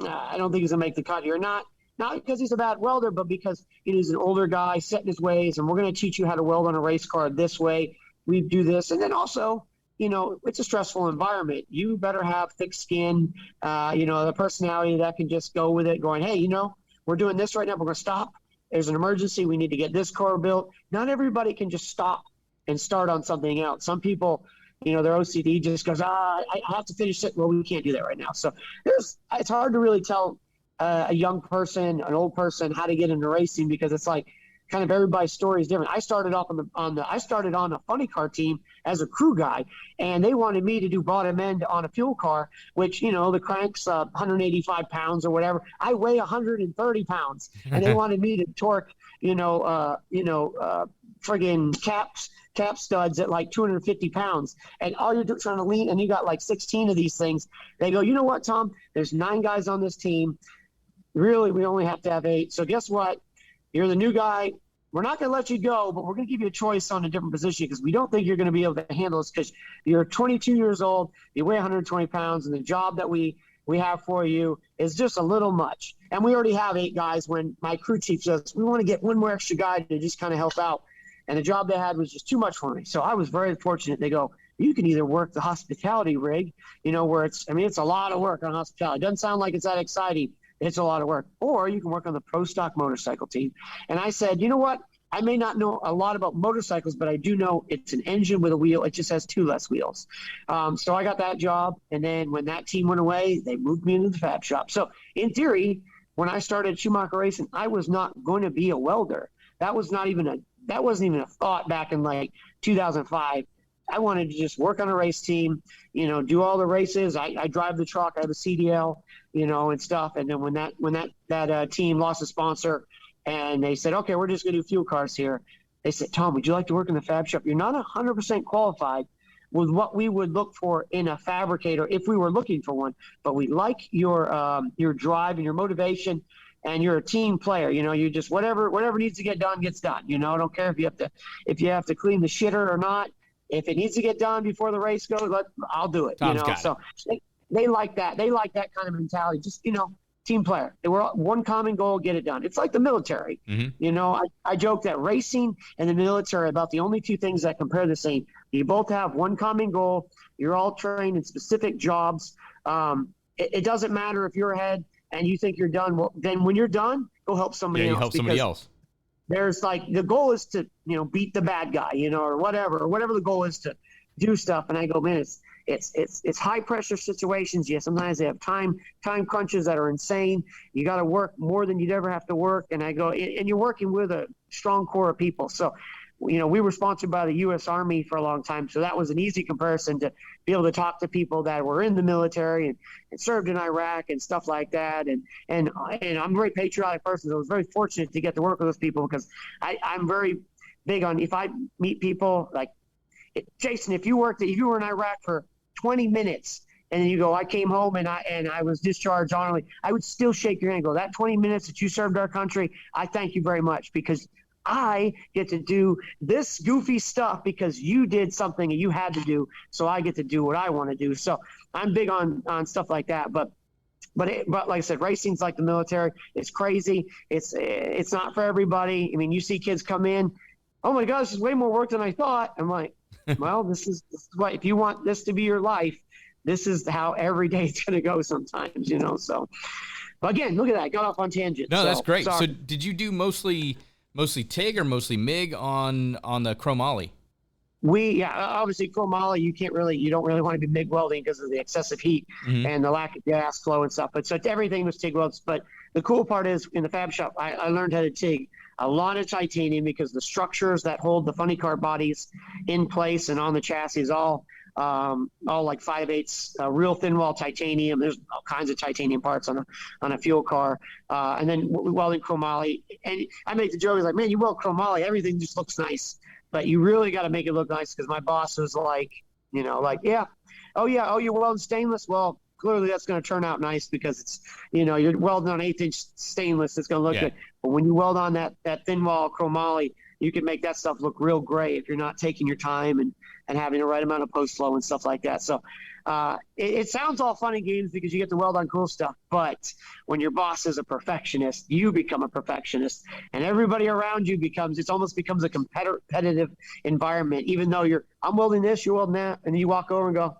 S3: I don't think he's going to make the cut here. Not because he's a bad welder, but because he's an older guy set in his ways, and we're going to teach you how to weld on a race car this way. We do this. And then also, it's a stressful environment. You better have thick skin, the personality that can just go with it, going, hey, we're doing this right now. We're going to stop. There's an emergency. We need to get this car built. Not everybody can just stop and start on something else. Some people, their OCD just goes, I have to finish it. Well, we can't do that right now. So it's hard to really tell a young person, an old person, how to get into racing, because it's like kind of everybody's story is different. I started off I started on a funny car team as a crew guy, and they wanted me to do bottom end on a fuel car, which, the crank's 185 pounds or whatever. I weigh 130 pounds, and they wanted me to torque, friggin' cap studs at like 250 pounds. And all you're trying to lean, and you got like 16 of these things. They go, you know what, Tom? There's 9 guys on this team. Really, we only have to have 8. So guess what? You're the new guy. We're not going to let you go, but we're going to give you a choice on a different position, because we don't think you're going to be able to handle this, because you're 22 years old, you weigh 120 pounds, and the job that we have for you is just a little much. And we already have 8 guys. When my crew chief says, we want to get one more extra guy to just kind of help out. And the job they had was just too much for me. So I was very fortunate. They go, you can either work the hospitality rig, where it's a lot of work on hospitality. It doesn't sound like it's that exciting. It's a lot of work. Or you can work on the pro stock motorcycle team. And I said, you know what? I may not know a lot about motorcycles, but I do know it's an engine with a wheel. It just has 2 less wheels. So I got that job. And then when that team went away, they moved me into the fab shop. So in theory, when I started Schumacher Racing, I was not going to be a welder. That wasn't even a thought back in like 2005. I wanted to just work on a race team, do all the races. I drive the truck. I have a CDL, and stuff. And then when that team lost a sponsor, and they said, okay, we're just going to do fuel cars here. They said, Tom, would you like to work in the fab shop? You're not 100% qualified with what we would look for in a fabricator if we were looking for one, but we like your drive and your motivation, and you're a team player. You just whatever needs to get done gets done. I don't care if you have to clean the shitter or not. If it needs to get done before the race goes, I'll do it.
S1: Tom's
S3: So they like that. They like that kind of mentality. Just team player. They were one common goal, get it done. It's like the military.
S1: Mm-hmm.
S3: You know, I joke that racing and the military are about the only two things that compare the same. You both have one common goal. You're all trained in specific jobs. It doesn't matter if you're ahead and you think you're done. Well, then when you're done, go help somebody else.
S1: Yeah, you help somebody else.
S3: There's like, the goal is to, you know, beat the bad guy, you know, or whatever the goal is to do stuff. And I go, man, it's high pressure situations. Yeah, sometimes they have time crunches that are insane. You got to work more than you'd ever have to work. And I go, and you're working with a strong core of people. So, you know, we were sponsored by the U.S. Army for a long time. So that was an easy comparison to be able to talk to people that were in the military and served in Iraq and stuff like that. And I'm a very patriotic person. So I was very fortunate to get to work with those people, because I'm very big on, if I meet people like, Jason, if you were in Iraq for 20 minutes and then you go, I came home and I was discharged honorably, I would still shake your hand and go, that 20 minutes that you served our country, I thank you very much, because I get to do this goofy stuff because you did something that you had to do. So I get to do what I want to do. So I'm big on stuff like that. But like I said, racing's like the military. It's crazy. It's not for everybody. I mean, you see kids come in, oh my gosh, this is way more work than I thought. I'm like, well, this is what, if you want this to be your life, this is how every day it's going to go sometimes, you know? So, but again, look at that. I got off on tangent.
S1: No, that's great.
S3: Sorry.
S1: So did you do mostly TIG or mostly MIG on the chromoly?
S3: Obviously chromoly, you don't really want to be MIG welding because of the excessive heat and the lack of gas flow and stuff. But so everything was TIG welds. But the cool part is, in the fab shop, I learned how to TIG a lot of titanium, because the structures that hold the funny car bodies in place and on the chassis is all like 5/8 real thin wall titanium. There's all kinds of titanium parts on a fuel car, and then welding chromoly. And I make the joke, I was like, man, you weld chromoly, everything just looks nice, but you really got to make it look nice, because my boss was like, you know, like, oh you're welding stainless. Well, clearly that's going to turn out nice, because it's, you know, you're welding on 1/8 inch stainless. It's going to look good. But when you weld on that thin wall chromoly, you can make that stuff look real gray if you're not taking your time and having the right amount of post flow and stuff like that. So it sounds all fun and games because you get to weld on cool stuff. But when your boss is a perfectionist, you become a perfectionist, and everybody around you almost becomes a competitive environment. Even though I'm welding this, you're welding that, and you walk over and go,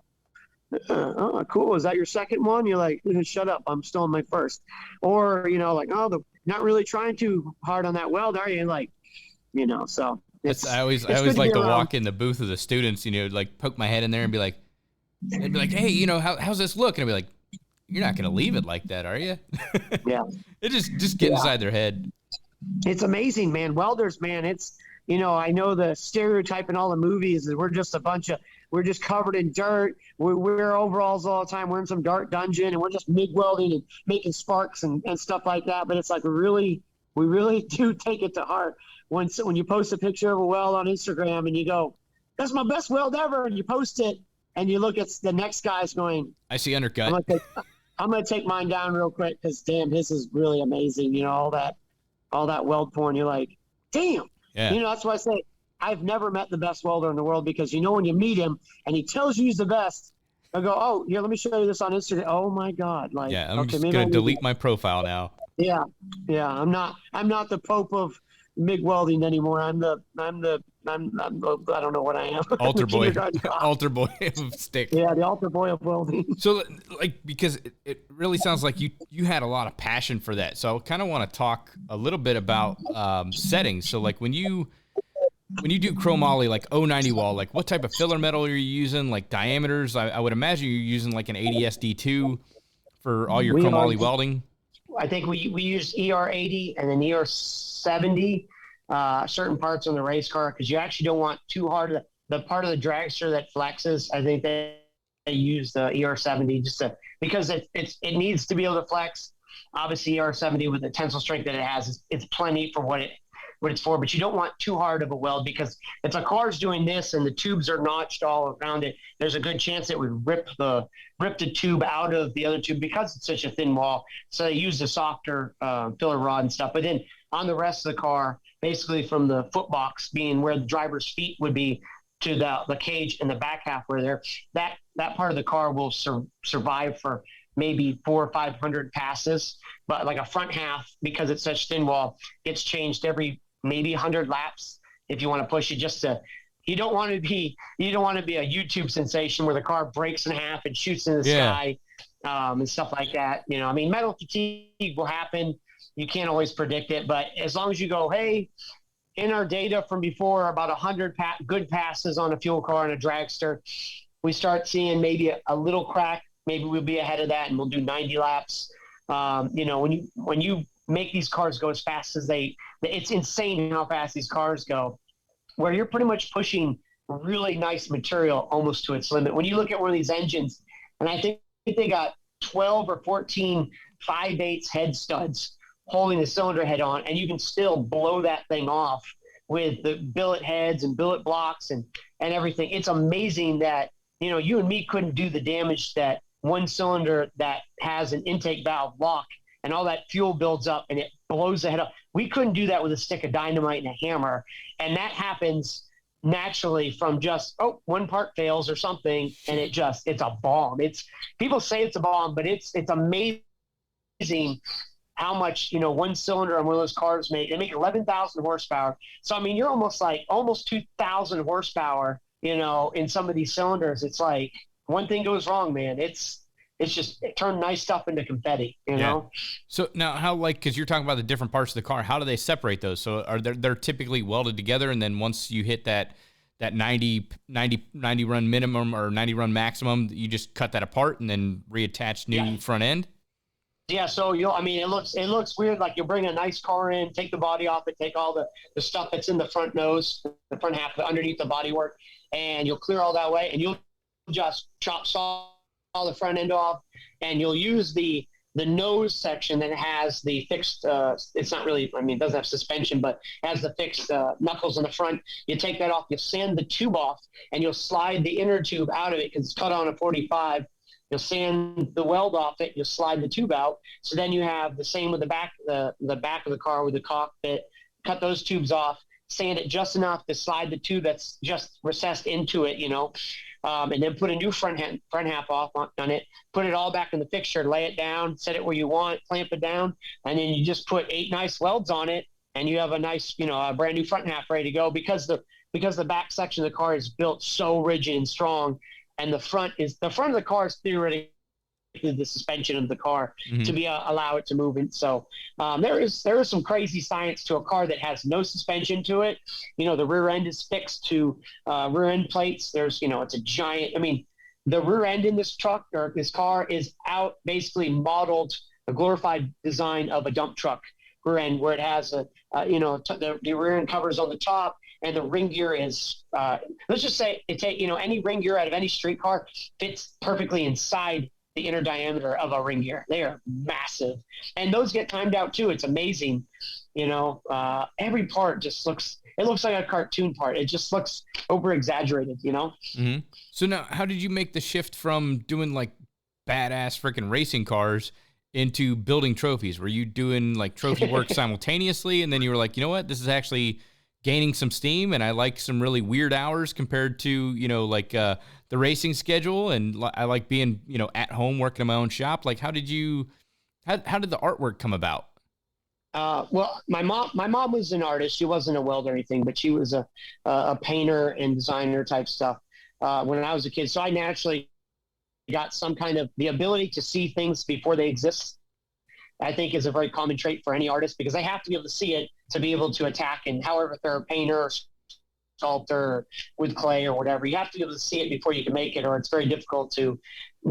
S3: oh, cool. Is that your second one? You're like, shut up, I'm still in my first. Or, you know, like, oh, not really trying too hard on that weld, are you? Like, you know, so
S1: I always like to walk in the booth of the students, you know, like poke my head in there and be like, hey, you know, how's this look? And I'd be like, you're not going to leave it like that, are you?
S3: Yeah.
S1: It just get inside their head.
S3: It's amazing, man. Welders, man. It's, you know, I know the stereotype in all the movies is we're just covered in dirt. We wear overalls all the time. We're in some dark dungeon and we're just MIG welding and making sparks and stuff like that. But it's like, we really do take it to heart. When you post a picture of a weld on Instagram and you go, that's my best weld ever, and you post it and you look at the next guy's going,
S1: I see undercut.
S3: I'm going to take mine down real quick, because damn, his is really amazing. You know, all that weld porn. You're like, damn.
S1: Yeah.
S3: You know, that's why I say I've never met the best welder in the world, because, you know, when you meet him and he tells you he's the best, I go, oh, yeah, let me show you this on Instagram. Oh my God. Like,
S1: yeah, I'm just going to delete my profile now.
S3: Yeah. I'm not the Pope of MIG welding anymore. I don't know what I am.
S1: Altar boy of stick.
S3: Yeah, the altar boy of welding.
S1: So, like, because it really sounds like you had a lot of passion for that. So I kind of want to talk a little bit about settings. So, like, when you do chromoly, like 090 wall, like what type of filler metal are you using? Like diameters? I would imagine you're using like an ADS-D2 for all your chromoly welding.
S3: I think we use ER80 and then ER70, certain parts on the race car, because you actually don't want too hard. The part of the dragster that flexes, I think they use the ER70 because it needs to be able to flex. Obviously, ER70 with the tensile strength that it has, it's plenty for what it's for, but you don't want too hard of a weld, because if a car's doing this and the tubes are notched all around it, there's a good chance it would rip the tube out of the other tube, because it's such a thin wall. So they use the softer filler rod and stuff. But then on the rest of the car, basically from the foot box being where the driver's feet would be to the cage in the back half where that part of the car will survive for maybe 400 or 500 passes, but like a front half, because it's such thin wall, gets changed every maybe 100 laps if you want to push it just to. You don't want to be a YouTube sensation where the car breaks in half and shoots in the sky, and stuff like that. You know, I mean, metal fatigue will happen. You can't always predict it, but as long as you go, hey, in our data from before, about 100 good passes on a fuel car and a dragster, we start seeing maybe a little crack. Maybe we'll be ahead of that and we'll do 90 laps. You know, when you make these cars go as fast as it's insane how fast these cars go, where you're pretty much pushing really nice material almost to its limit. When you look at one of these engines, and I think they got 12 or 14 5/8 head studs holding the cylinder head on, and you can still blow that thing off with the billet heads and billet blocks and everything. It's amazing that, you know, you and me couldn't do the damage that one cylinder that has an intake valve lock and all that fuel builds up and it blows the head up. We couldn't do that with a stick of dynamite and a hammer. And that happens naturally from just, one part fails or something. And it's a bomb. People say it's a bomb, but it's amazing how much, you know, one cylinder on one of those cars they make 11,000 horsepower. So, I mean, you're almost 2,000 horsepower, you know, in some of these cylinders. It's like one thing goes wrong, man. It turned nice stuff into confetti, you know?
S1: So now how, like, cause you're talking about the different parts of the car, how do they separate those? So they're typically welded together. And then once you hit that 90 run minimum or 90 run maximum, you just cut that apart and then reattach new front end.
S3: Yeah. So it looks weird. Like you'll bring a nice car in, take the body off it, take all the stuff that's in the front nose, the front half underneath the bodywork, and you'll clear all that away, and you'll just saw the front end off, and you'll use the nose section that has the fixed, it's not really, it doesn't have suspension, but has the fixed knuckles in the front. You take that off, you sand the tube off, and you'll slide the inner tube out of it because it's cut on a 45. You'll sand the weld off it, you'll slide the tube out. So then you have the same with the back of the car with the cockpit. Cut those tubes off, sand it just enough to slide the tube that's just recessed into it, you know, and then put a new front half off on it, put it all back in the fixture, lay it down, set it where you want, clamp it down, and then you just put 8 nice welds on it, and you have a nice, you know, a brand new front half ready to go because the back section of the car is built so rigid and strong, and the front of the car is theoretically the suspension of the car to be allow it to move. And so there is some crazy science to a car that has no suspension to it. You know, the rear end is fixed to rear end plates. There's, you know, it's a giant, the rear end in this truck or this car is out basically modeled a glorified design of a dump truck rear end, where it has the rear end covers on the top, and the ring gear is let's just say any ring gear out of any street car fits perfectly inside the inner diameter of a ring gear. They are massive, and those get timed out too. It's amazing. You know, every part just looks like a cartoon part. It just looks over exaggerated, you know?
S1: Mm-hmm. So now, how did you make the shift from doing like badass freaking racing cars into building trophies? Were you doing like trophy work simultaneously? And then you were like, you know what, this is actually gaining some steam, and I like some really weird hours compared to, you know, like the racing schedule, and I like being, you know, at home working in my own shop. Like, how did the artwork come about?
S3: Well, my mom was an artist. She wasn't a welder or anything, but she was a painter and designer type stuff when I was a kid. So I naturally got some kind of the ability to see things before they exist. I think is a very common trait for any artist, because they have to be able to see it to be able to attack. And however, if they're a painter or sculptor or with clay or whatever, you have to be able to see it before you can make it, or it's very difficult to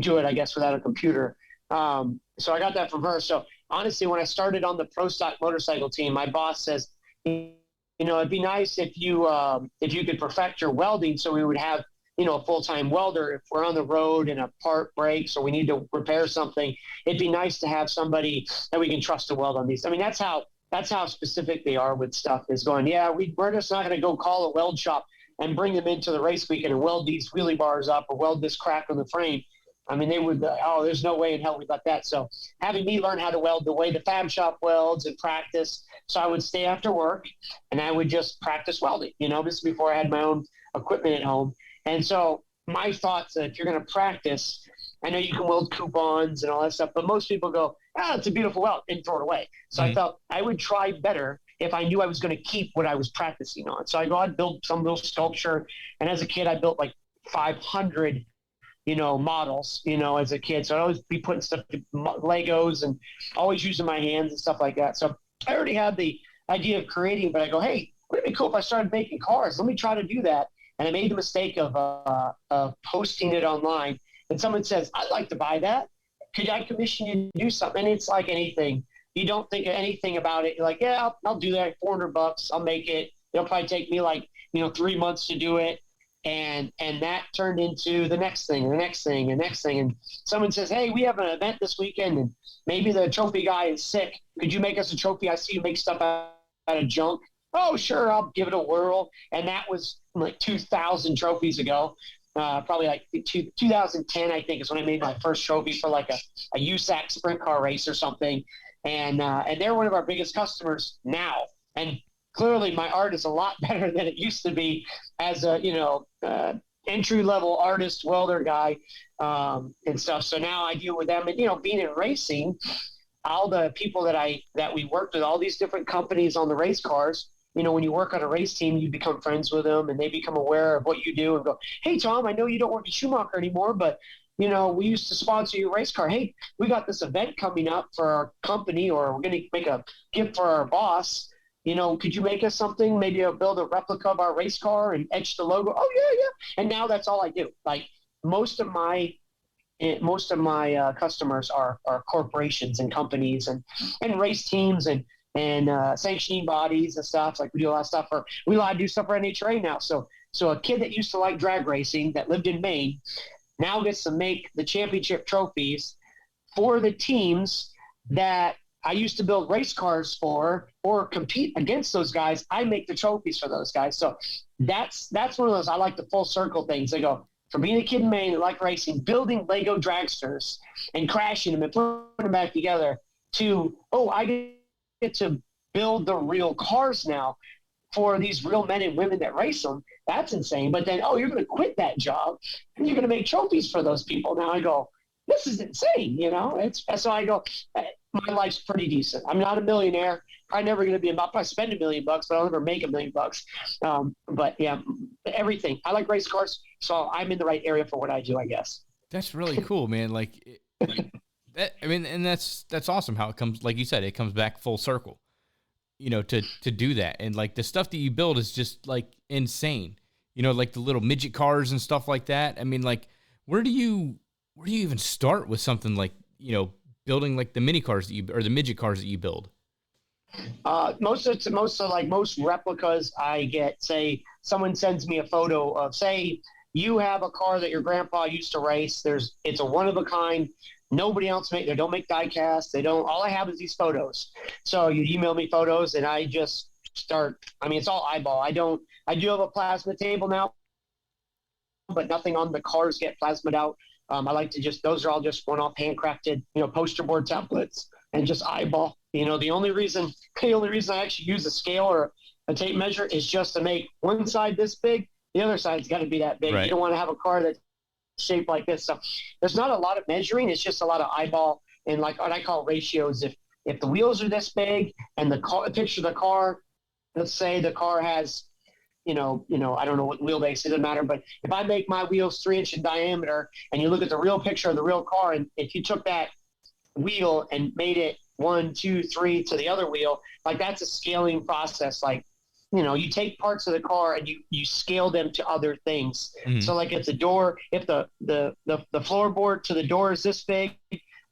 S3: do it, I guess, without a computer. So I got that from her. So honestly, when I started on the pro stock motorcycle team, my boss says, you know, it'd be nice if you could perfect your welding, so we would have, you know, a full-time welder. If we're on the road and a part breaks or we need to repair something, it'd be nice to have somebody that we can trust to weld on these. I mean, that's how specific they are with stuff, is going, yeah, we're just not going to go call a weld shop and bring them into the race weekend and weld these wheelie bars up or weld this crack on the frame. I mean, they would, there's no way in hell we got that. So having me learn how to weld the way the fab shop welds and practice. So I would stay after work and I would just practice welding, you know, this is before I had my own equipment at home. And so my thoughts that if you're going to practice, I know you can weld coupons and all that stuff, but most people go, it's a beautiful weld, and throw it away. So I felt I would try better if I knew I was going to keep what I was practicing on. So I go out and build some little sculpture. And as a kid, I built like 500, models, as a kid. So I'd always be putting stuff, Legos, and always using my hands and stuff like that. So I already had the idea of creating, but I go, hey, wouldn't it be cool if I started making cars? Let me try to do that. And I made the mistake of posting it online. And someone says, I'd like to buy that. Could I commission you to do something? And it's like anything. You don't think anything about it. You're like, yeah, I'll do that. $400. I'll make it. It'll probably take me 3 months to do it. And that turned into the next thing, the next thing, the next thing. And someone says, hey, we have an event this weekend, and maybe the trophy guy is sick. Could you make us a trophy? I see you make stuff out of junk. Oh, sure, I'll give it a whirl. And that was like 2,000 trophies ago. Probably like 2010, I think, is when I made my first trophy for like a USAC sprint car race or something. And they're one of our biggest customers now. And clearly my art is a lot better than it used to be as a, entry-level artist welder guy and stuff. So now I deal with them. And, being in racing, all the people that we worked with, all these different companies on the race cars, when you work on a race team, you become friends with them and they become aware of what you do and go, hey, Tom, I know you don't work at Schumacher anymore, but, we used to sponsor your race car. Hey, we got this event coming up for our company, or we're going to make a gift for our boss. Could you make us something? Maybe build a replica of our race car and etch the logo. Oh, yeah. And now that's all I do. Like most of my customers are corporations and companies and race teams and sanctioning bodies and stuff. Like we do a lot of stuff we do stuff for NHRA now. So a kid that used to like drag racing that lived in Maine now gets to make the championship trophies for the teams that I used to build race cars for or compete against those guys. I make the trophies for those guys. So that's one of those, I like the full circle things. They go from being a kid in Maine that liked racing, building Lego dragsters and crashing them and putting them back together to, I get to build the real cars now for these real men and women that race them. That's insane. But then, you're going to quit that job and you're going to make trophies for those people. Now I go, this is insane. So I go, my life's pretty decent. I'm not a millionaire. I'm never going to be I'll probably spend $1 million, but I'll never make $1 million. But yeah, everything. I like race cars, so I'm in the right area for what I do, I guess.
S1: That's really cool, man. And that's awesome how it comes, like you said, it comes back full circle, to do that. And like the stuff that you build is just like insane, like the little midget cars and stuff like that. I mean, like, where do you even start with something like, building like the mini cars or the midget cars that you build?
S3: Most replicas I get, say someone sends me a photo of, say you have a car that your grandpa used to race. It's a one of a kind. Nobody else they don't make die casts. All I have is these photos. So you email me photos and I just start, it's all eyeball. I do have a plasma table now, but nothing on the cars get plasmaed out. I like to those are all just one-off handcrafted, poster board templates and just eyeball. The only reason I actually use a scale or a tape measure is just to make one side this big. The other side's got to be that big. Right. You don't want to have a car that's shaped like this. So there's not a lot of measuring. It's just a lot of eyeball and like what I call ratios. If the wheels are this big and picture the car, let's say the car has, I don't know what wheelbase, it doesn't matter. But if I make my wheels 3 inch in diameter and you look at the real picture of the real car, and if you took that wheel and made it 1, 2, 3 to the other wheel, like that's a scaling process. Like, you take parts of the car and you scale them to other things. Mm-hmm. So like if the door, if the floorboard to the door is this big,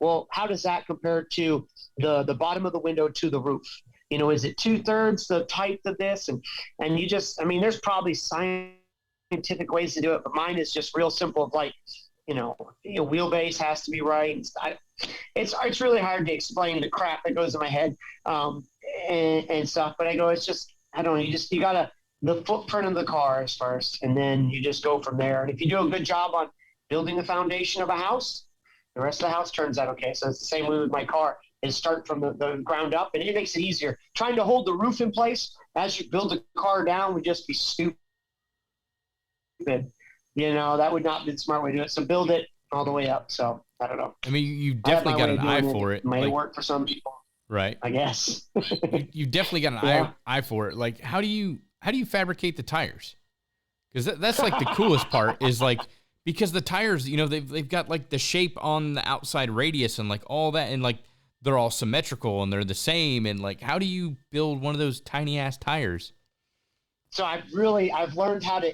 S3: well, how does that compare to the bottom of the window to the roof? Is it 2/3 the type of this? And you just, there's probably scientific ways to do it, but mine is just real simple of like, wheelbase has to be right. It's really hard to explain the crap that goes in my head and stuff. But I go, it's just, I don't know. You gotta, the footprint of the cars first, and then you just go from there. And if you do a good job on building the foundation of a house, the rest of the house turns out okay. So it's the same way with my car. Is start from the ground up, and it makes it easier. Trying to hold the roof in place as you build the car down would just be stupid. That would not be the smart way to do it. So build it all the way up. So I don't know.
S1: I mean, you definitely got an eye for it.
S3: It may work for some people.
S1: Right.
S3: I guess.
S1: you definitely got an eye for it. Like, how do you fabricate the tires? Because that's like the coolest part is like, because the tires, you know, they've got like the shape on the outside radius and like all that, and like they're all symmetrical and they're the same. And like, how do you build one of those tiny ass tires?
S3: So I've really learned how to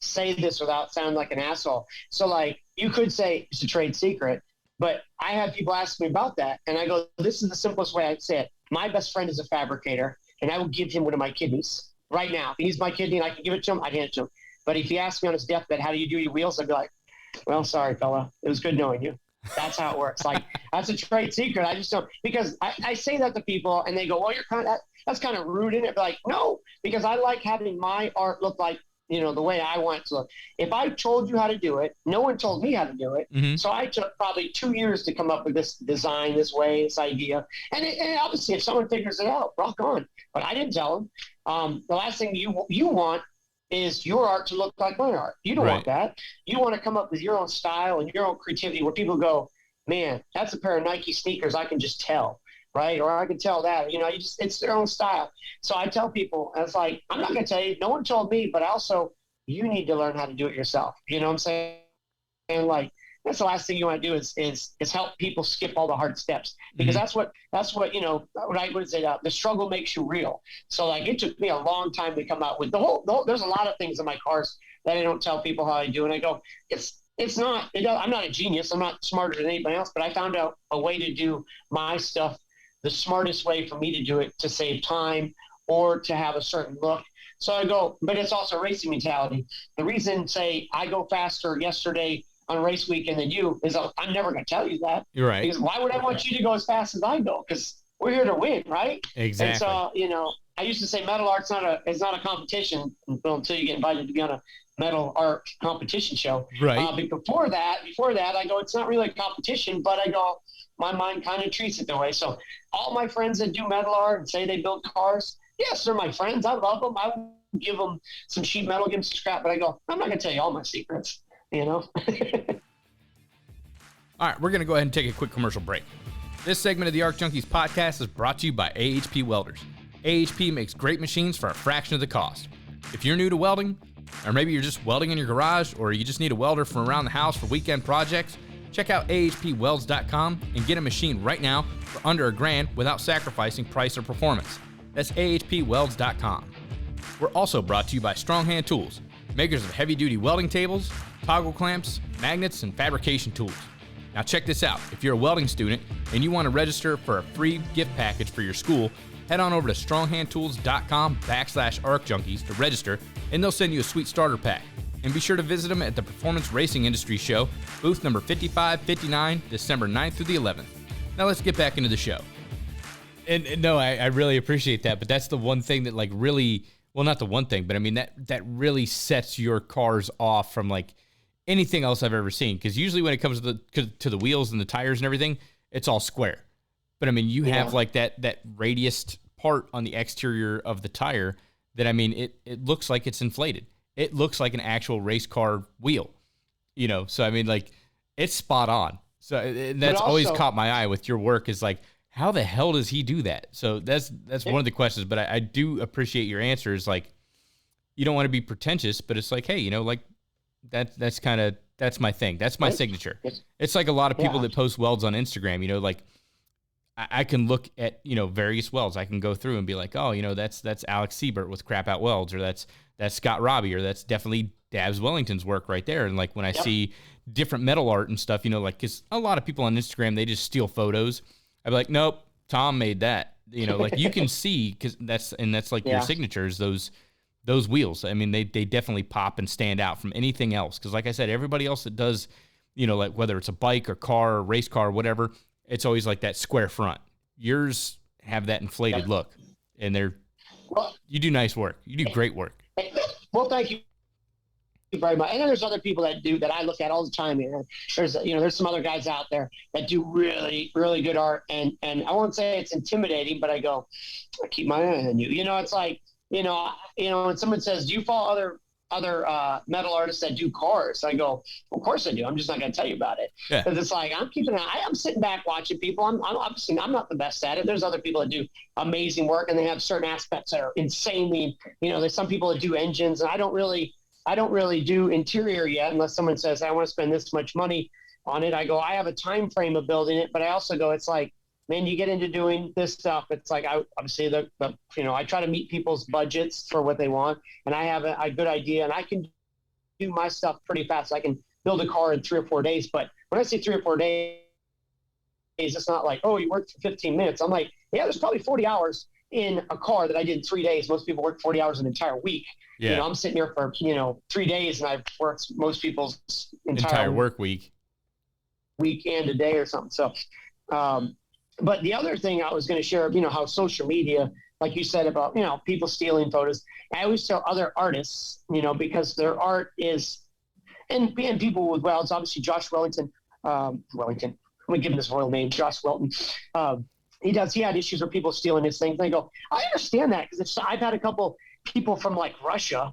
S3: say this without sounding like an asshole. So like, you could say it's a trade secret, but I have people ask me about that, and I go, this is the simplest way I'd say it. My best friend is a fabricator, and I will give him one of my kidneys right now. If he needs my kidney and I can give it to him, I'd hand it to him. But if he asks me on his deathbed, how do you do your wheels? I'd be like, well, sorry, fella. It was good knowing you. That's how it works. Like, that's a trade secret. I just don't, because I say that to people and they go, well, that's kind of rude, isn't it? But like, no, because I like having my art look like, you know, the way I want it to look. If I told you how to do it, no one told me how to do it. Mm-hmm. So I took probably 2 years to come up with this design, this way, this idea. And obviously, if someone figures it out, rock on. But I didn't tell them. The last thing you want is your art to look like my art. You don't want that. You want to come up with your own style and your own creativity where people go, man, that's a pair of Nike sneakers. I can just tell, right? Or I can tell that, you know, it's their own style. So I tell people, and it's like, I'm not going to tell you, no one told me, but also you need to learn how to do it yourself. You know what I'm saying? And like, that's the last thing you want to do is help people skip all the hard steps, because that's what, you know, what I would say, the struggle makes you real. So like, it took me a long time to come out with the whole there's a lot of things in my cars that I don't tell people how I do. And I go, I'm not a genius. I'm not smarter than anybody else, but I found out a way to do my stuff the smartest way for me to do it, to save time or to have a certain look. So I go, but it's also racing mentality. The reason, say, I go faster yesterday on race weekend than you is I'm never going to tell you that.
S1: You're right.
S3: Because why would I want you to go as fast as I go? Because we're here to win, right?
S1: Exactly.
S3: And so, you know, I used to say metal art's not a competition until you get invited to be on a metal art competition show.
S1: Right.
S3: But before that, I go, it's not really a competition, but I go, my mind kind of treats it that way. So all my friends that do metal art and say they build cars, yes, they're my friends. I love them. I would give them some sheet metal, give them some scrap, but I go, I'm not going to tell you all my secrets, you know?
S1: All right, we're going to go ahead and take a quick commercial break. This segment of the Arc Junkies podcast is brought to you by AHP Welders. AHP makes great machines for a fraction of the cost. If you're new to welding, or maybe you're just welding in your garage, or you just need a welder from around the house for weekend projects, check out ahpwelds.com and get a machine right now for under $1,000 without sacrificing price or performance. That's ahpwelds.com. We're also brought to you by Strong Hand Tools, makers of heavy-duty welding tables, toggle clamps, magnets, and fabrication tools. Now check this out. If you're a welding student and you want to register for a free gift package for your school, head on over to stronghandtools.com/arcjunkies to register, and they'll send you a sweet starter pack. And be sure to visit them at the Performance Racing Industry Show, booth number 5559, December 9th through the 11th. Now let's get back into the show. And no, I really appreciate that, but that's the one thing that like really, well, not the one thing, but I mean, that really sets your cars off from like anything else I've ever seen. Because usually when it comes to the wheels and the tires and everything, it's all square. But I mean, you have like that radiused part on the exterior of the tire that, I mean, it looks like it's inflated. It looks like an actual race car wheel, you know? So, I mean, like, it's spot on. So that's also always caught my eye with your work, is like, how the hell does he do that? So that's one of the questions, but I do appreciate your answers. Like, you don't want to be pretentious, but it's like, hey, you know, like that's my thing. That's my signature. It's like a lot of people that post welds on Instagram, you know, like I can look at, you know, various welds. I can go through and be like, oh, you know, that's Alex Siebert with Crap Out Welds, or that's Scott Robbie, or that's definitely Dabs Wellington's work right there. And like when I see different metal art and stuff, you know, like, because a lot of people on Instagram, they just steal photos. I'd be like, nope, Tom made that. You know, like you can see, because that's like your signatures, those wheels. I mean, they definitely pop and stand out from anything else. Because like I said, everybody else that does, you know, like whether it's a bike or car or race car or whatever, it's always like that square front. Yours have that inflated look, and you do nice work. You do great work.
S3: Well, thank you very much. And then there's other people that I look at all the time. And there's some other guys out there that do really, really good art. And I won't say it's intimidating, but I go, I keep my eye on you. You know, it's like, you know, when someone says, do you follow other metal artists that do cars. I go, of course I do. I'm just not going to tell you about it. Because it's like, I'm sitting back watching people. I'm obviously, I'm not the best at it. There's other people that do amazing work, and they have certain aspects that are insanely, there's some people that do engines, and I don't really do interior yet, unless someone says, I want to spend this much money on it. I go, I have a time frame of building it, but I also go, it's like, man, you get into doing this stuff. It's like, obviously I try to meet people's budgets for what they want, and I have a good idea, and I can do my stuff pretty fast. I can build a car in 3 or 4 days. But when I say 3 or 4 days, it's not like, oh, you worked for 15 minutes. I'm like, yeah, there's probably 40 hours in a car that I did in 3 days. Most people work 40 hours an entire week.
S1: Yeah.
S3: I'm sitting here for 3 days, and I've worked most people's
S1: entire work week
S3: and a day or something. So, but the other thing I was going to share, how social media, like you said about, people stealing photos. I always tell other artists, because their art is, and people with welds, obviously Josh Wellington, I'm going to give him his royal name, Josh Welton. He had issues with people stealing his things. And I go, I understand that, because I've had a couple people from like Russia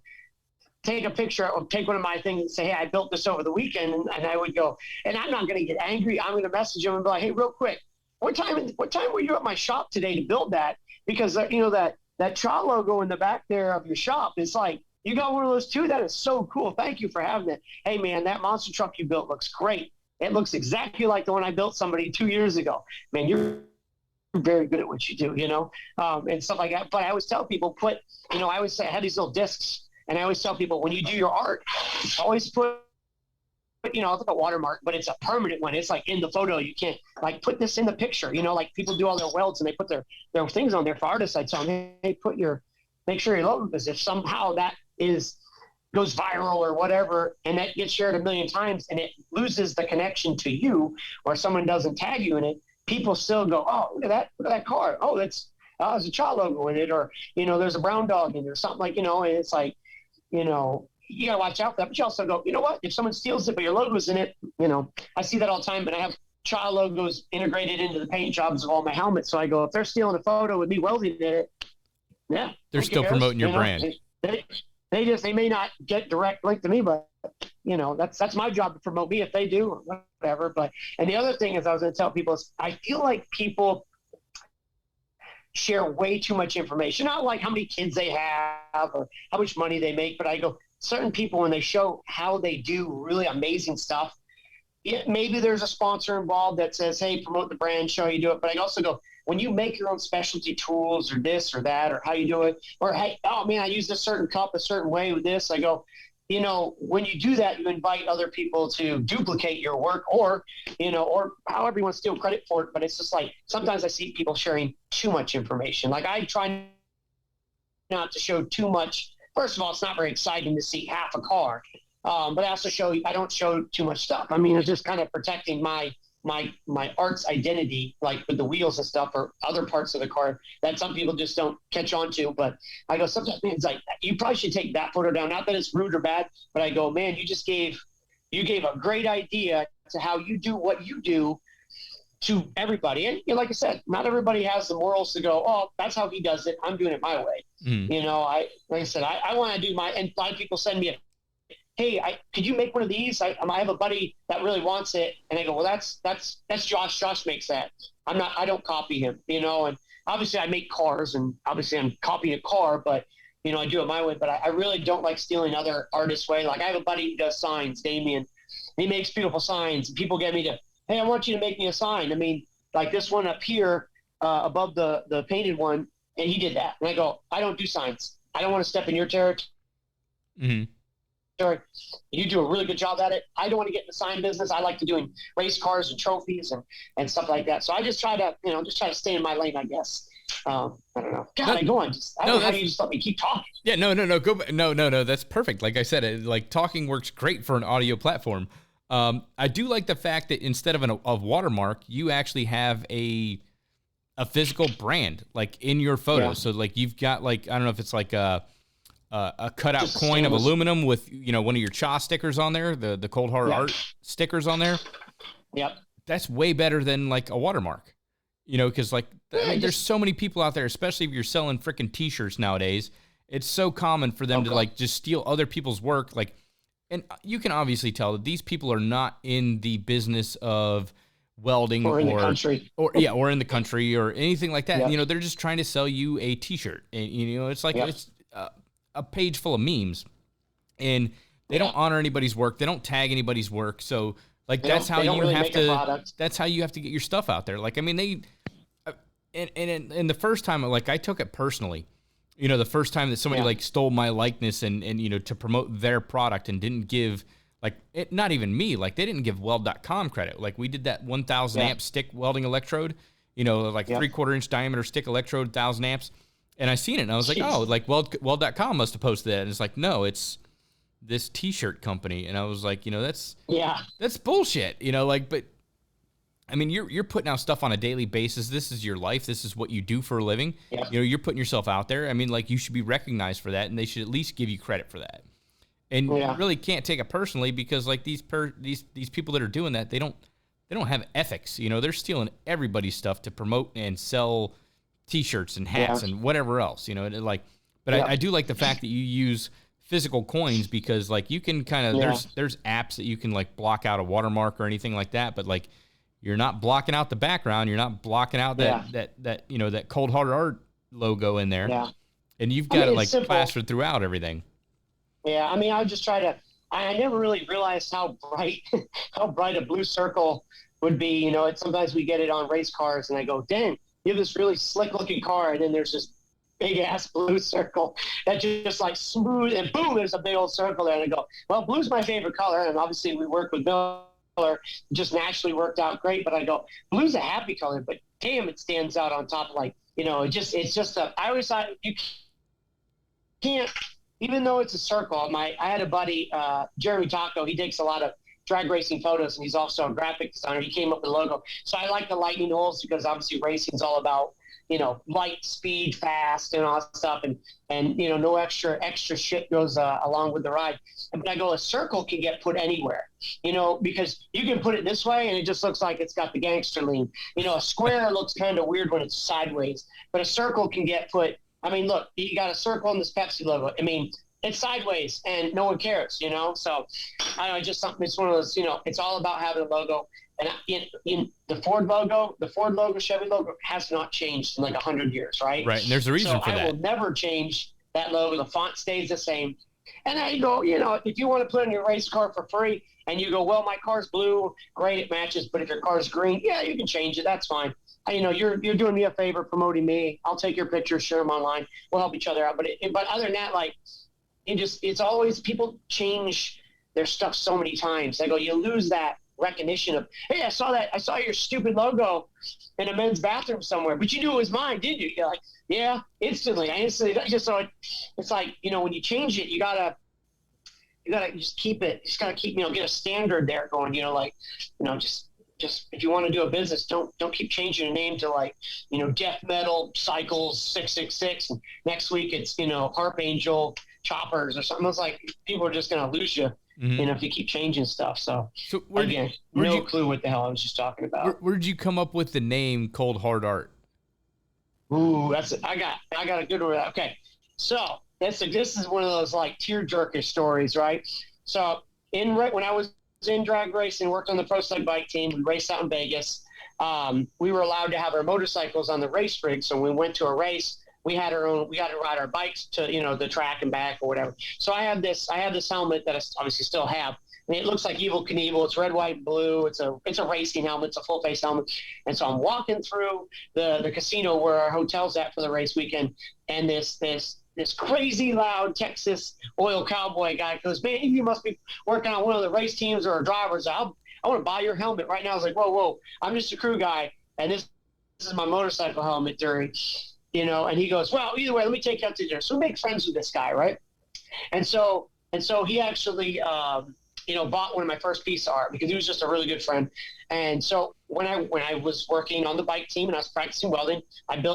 S3: take a picture or take one of my things and say, hey, I built this over the weekend. And I would go, and I'm not going to get angry. I'm going to message them and be like, hey, real quick, what time were you at my shop today to build that? Because, that Cha logo in the back there of your shop is like, you got one of those too? That is so cool. Thank you for having it. Hey, man, that monster truck you built looks great. It looks exactly like the one I built somebody 2 years ago. Man, you're very good at what you do, and stuff like that. But I always tell people, I always say I had these little discs, and I always tell people, when you do your art, always put, it's like a watermark, but it's a permanent one. It's like in the photo. You can't like put this in the picture, like people do all their welds and they put their things on there. For artists, I tell them, hey, make sure your logo, because if somehow that goes viral or whatever, and that gets shared 1 million times and it loses the connection to you, or someone doesn't tag you in it, people still go, oh, look at that car. Oh, there's a Cha logo in it, or, there's a brown dog in it or something, like, and it's like, you got to watch out for that. But you also go, you know what? If someone steals it, but your logo's in it, I see that all the time, but I have Cha logos integrated into the paint jobs of all my helmets. So I go, if they're stealing a photo with me welding in it, yeah.
S1: They're still promoting your brand.
S3: They may not get direct link to me, but that's my job to promote me if they do, or whatever. But, and the other thing is, I was going to tell people is, I feel like people share way too much information, not like how many kids they have or how much money they make, but I go, certain people, when they show how they do really amazing stuff, maybe there's a sponsor involved that says, hey, promote the brand, show how you do it. But I also go, when you make your own specialty tools or this or that, or how you do it, or, hey, oh man, I use this certain cup a certain way with this. I go, when you do that, you invite other people to duplicate your work, or however you want to steal credit for it. But it's just like, sometimes I see people sharing too much information. Like, I try not to show too much. First of all, it's not very exciting to see half a car. But I also I don't show too much stuff. I mean, it's just kind of protecting my art's identity, like with the wheels and stuff, or other parts of the car that some people just don't catch on to. But I go, sometimes it's like, you probably should take that photo down. Not that it's rude or bad, but I go, man, you gave a great idea to how you do what you do to everybody. And like I said, not everybody has the morals to go, oh, that's how he does it, I'm doing it my way. I want to do and a lot of people send me hey, could you make one of these? I have a buddy that really wants it. And I go, well, that's Josh. Josh makes that. I don't copy him, and obviously I make cars, and obviously I'm copying a car, but I do it my way. But I really don't like stealing other artists' way. Like, I have a buddy who does signs, Damien. He makes beautiful signs, and people get me to, hey, I want you to make me a sign. I mean, like this one up here above the painted one, and he did that. And I go, I don't do signs. I don't want to step in your territory.
S1: Mm-hmm.
S3: You do a really good job at it. I don't want to get in the sign business. I like to doing race cars and trophies and stuff like that. So I just try to stay in my lane, I guess. I don't know. God, I go on. I don't know how you just let me keep talking.
S1: Yeah, no. Go back. No. That's perfect. Like I said, talking works great for an audio platform. I do like the fact that instead of a watermark, you actually have a physical brand, like in your photo. Yeah. So like you've got like, I don't know if it's like a cutout just coin of aluminum with, one of your Cha stickers on there, the Cold Hard Art stickers on there.
S3: Yep.
S1: That's way better than like a watermark, because there's so many people out there, especially if you're selling freaking t-shirts nowadays. It's so common for them to like just steal other people's work. Like, and you can obviously tell that these people are not in the business of welding
S3: or in the country
S1: or in the country or anything like that. Yep. You know, they're just trying to sell you a t-shirt, and you know, it's like, it's a page full of memes, and they don't honor anybody's work. They don't tag anybody's work. So like, that's how you have to, that's how you have to get your stuff out there. Like, I mean, and the first time, like, I took it personally, you know, the first time that somebody like stole my likeness and, you know, to promote their product and didn't give, like, not even me, like, they didn't give weld.com credit. Like, we did that 1,000 amp stick welding electrode, you know, like 3/4 inch diameter stick electrode, 1,000 amps. And I seen it and I was like, oh, like weld.com must have posted that. And it's like, no, it's this t-shirt company. And I was like, you know, that's bullshit, you know, like, but I mean, you're putting out stuff on a daily basis. This is your life. This is what you do for a living. Yeah. You know, you're putting yourself out there. I mean, like, you should be recognized for that, and they should at least give you credit for that. And you really can't take it personally, because like these people that are doing that, they don't have ethics. You know, they're stealing everybody's stuff to promote and sell t-shirts and hats and whatever else. You know, like, but I do like the fact that you use physical coins, because like you can kind of there's apps that you can like block out a watermark or anything like that, but like, you're not blocking out the background. You're not blocking out that you know, that Cold Hard Art logo in there. Yeah. And you've got it like plastered throughout everything.
S3: Yeah. I mean, I just I never really realized how bright a blue circle would be. You know, sometimes we get it on race cars and I go, dang, you have this really slick looking car. And then there's this big ass blue circle that just like smooth, and boom, there's a big old circle there. And I go, well, blue's my favorite color. And obviously we work with Bill. Just naturally worked out great, but I go, blue's a happy color, but damn, it stands out on top. Like, you know, it's just I always thought you can't, even though it's a circle. I had a buddy, Jeremy Taco. He takes a lot of drag racing photos, and he's also a graphic designer. He came up with a logo, so I like the lightning holes, because obviously racing is all about, you know, light, speed, fast, and all that stuff, and you know, no extra shit goes along with the ride. But I go, a circle can get put anywhere, you know, because you can put it this way and it just looks like it's got the gangster lean. You know, a square looks kind of weird when it's sideways, but a circle can get put. I mean, look, you got a circle on this Pepsi logo. I mean, it's sideways and no one cares, you know. So I don't know, just something. It's one of those, you know, it's all about having a logo. And in the Ford logo, Chevy logo has not changed in like 100 years, right?
S1: Right, and there's a reason for that.
S3: I will never change that logo. The font stays the same. And I go, you know, if you want to put in your race car for free, and you go, well, my car's blue, great, it matches. But if your car's green, yeah, you can change it. That's fine. You know, you're doing me a favor promoting me. I'll take your pictures, share them online. We'll help each other out. But other than that, like, it's always, people change their stuff so many times. I go, you lose that recognition of, hey, I saw your stupid logo in a men's bathroom somewhere, but you knew it was mine, didn't you? You're like, yeah, instantly. Just so it's like, you know, when you change it, you gotta just keep it. Just gotta keep, you know, get a standard there going. You know, like, you know, just if you want to do a business, don't keep changing your name to, like, you know, Death Metal Cycles 666. And next week it's, you know, Harp Angel Choppers or something. It's like, people are just gonna lose you. Mm-hmm. You know, if you keep changing stuff. So again, no clue what the hell I was just talking about.
S1: Where did you come up with the name Cold Hard Art?
S3: Ooh, I got a good one. Okay, so this is one of those like tear-jerker stories, right? So when I was in drag racing, worked on the pro side bike team, we raced out in Vegas. We were allowed to have our motorcycles on the race rig, so when we went to a race, we had to ride our bikes to, you know, the track and back or whatever. So I have this helmet that I obviously still have. And it looks like Evel Knievel. It's red, white, blue. It's a racing helmet. It's a full face helmet. And so I'm walking through the casino where our hotel's at for the race weekend. And this crazy loud Texas oil cowboy guy goes, man, you must be working on one of the race teams or drivers. I want to buy your helmet right now. I was like, whoa, I'm just a crew guy. And this is my motorcycle helmet, Dury. You know, and he goes, well, either way, let me take you out to dinner. So we make friends with this guy, right? And so he actually, you know, bought one of my first piece of art because he was just a really good friend. And so when I was working on the bike team and I was practicing welding,